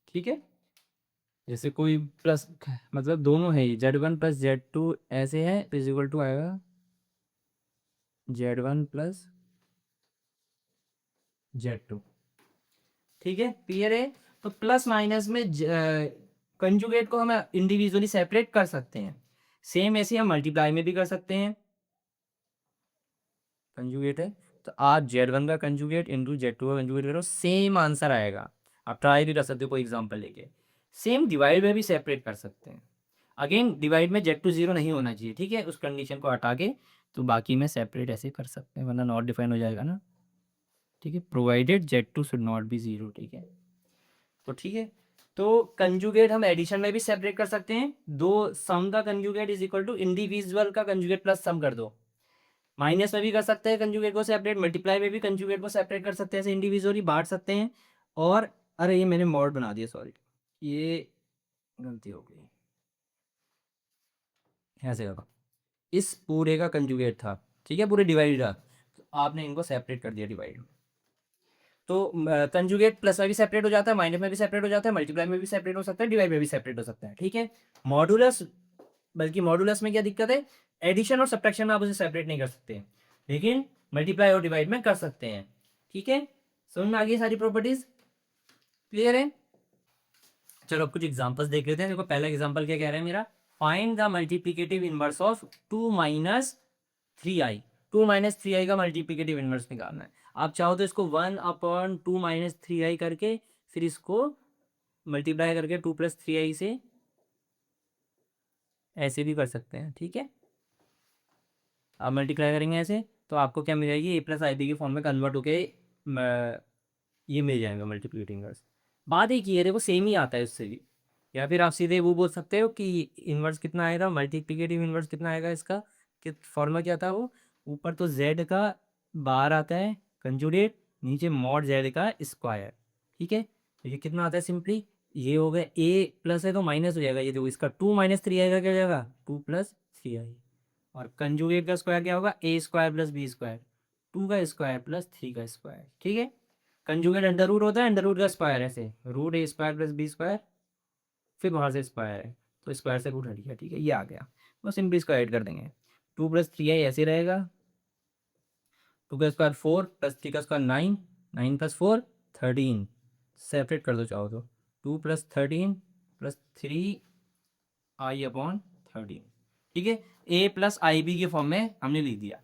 ठीक है, जैसे कोई प्लस, मतलब दोनों है, Z1 प्लस Z2 ऐसे है, तो इजिकल टू आएगा Z1 प्लस Z2। ठीक है, क्लियर है। तो प्लस माइनस में कंजुगेट को हम इंडिविजुअली सेपरेट कर सकते हैं। सेम ऐसे हम मल्टीप्लाई में भी कर सकते हैं। कंजुगेट है तो आप Z1 का कंजुगेट इंटू Z2 का कंजुगेट करो, सेम आंसर आएगा। आप ट्राई भी कर सकते हो कोई एग्जांपल लेके। सेम डिवाइड में भी सेपरेट कर सकते हैं। अगेन डिवाइड में Z2 जीरो नहीं होना चाहिए, ठीक है, उस कंडीशन को हटा के, तो बाकी में सेपरेट ऐसे कर सकते हैं, वरना नॉट डिफाइन हो जाएगा ना। ठीक है, provided Z2 should not B zero. ठीक है, तो ठीक है, तो कंजुगेट हम एडिशन में भी सेपरेट कर सकते हैं। दो सम का conjugate is equal to individual का कंजुगेट प्लस सम कर दो। माइनस में भी कर सकते हैं कंजुगेट को सेपरेट, मल्टीप्लाई में भी कंजुगेट को सेपरेट कर सकते हैं, ऐसे इंडिविजुअली बांट सकते हैं। और अरे ये मैंने मॉड बना दिया, सॉरी, ये गलती हो गई, ऐसे होगा। इस पूरे का कंजुगेट था, ठीक है, पूरे डिवाइड था, तो आपने इनको सेपरेट कर दिया डिवाइड। तो कंजुगेट प्लस में भी सेपरेट हो जाता है, माइनस में भी सेपरेट हो जाता है, मल्टीप्लाई में भी सेपरेट हो सकता है, डिवाइड में भी सेपरेट हो सकता है। ठीक है, मॉडुलस, बल्कि मॉडुलस में क्या दिक्कत है, एडिशन और सब्ट्रैक्शन में आप उसे सेपरेट नहीं कर सकते, लेकिन मल्टीप्लाई और डिवाइड में कर सकते हैं। ठीक है, समझ में आ गई सारी प्रॉपर्टीज, क्लियर है। चलो अब कुछ एग्जांपल्स देख लेते हैं। देखो पहला एग्जांपल क्या कह रहा है मेरा, find the multiplicative inverse of 2 - 3i। 2 - 3i का मल्टीप्लिकेटिव इनवर्स निकालना है। आप चाहो तो इसको 1/2 - 3i करके, फिर इसको मल्टीप्लाई करके 2 + 3i से ऐसे भी कर सकते हैं। ठीक है, आप मल्टीप्लाई करेंगे ऐसे, तो आपको क्या मिल जाएगी, a+ib के फॉर्म में कन्वर्ट होके ये मिल जाएगा मल्टीप्लिकेटिव इनवर्स। बात एक ही है, देखो सेम ही आता है उससे भी। या फिर आप सीधे वो बोल सकते हो कि इनवर्स कितना आएगा, मल्टीप्लिकेटिव इनवर्स कितना आएगा इसका, कि फॉर्मूला क्या था वो, ऊपर तो z का बार आता है कंजुगेट, नीचे मॉड z का स्क्वायर। ठीक है, तो ये कितना आता है सिंपली, ये हो गया a प्लस है तो माइनस हो जाएगा, ये देखो इसका 2 - 3i का क्या हो जाएगा, 2 + 3i। और कंजुगेट का स्क्वायर क्या होगा, a² + b², 2 का स्क्वायर प्लस 3 का स्क्वायर। ठीक है, कंजुगेट अंडर रूट होता है, अंडर रूट का स्क्वायर ऐसे, रूट a² + b², फिर बाहर से स्क्वायर है, तो स्क्वायर से रूट हट गया। ठीक है, ये आ गया, बस सिंपली इसको ऐड कर देंगे। 2 + 3i ऐसे रहेगा, 2 का स्क्वायर 4 + 3 का स्क्वायर 9, 9 + 4 13, सेपरेट कर दो चाहो तो, 2 + 13 + 3i/13। ठीक है, a + ib के फॉर्म में हमने लिख दिया।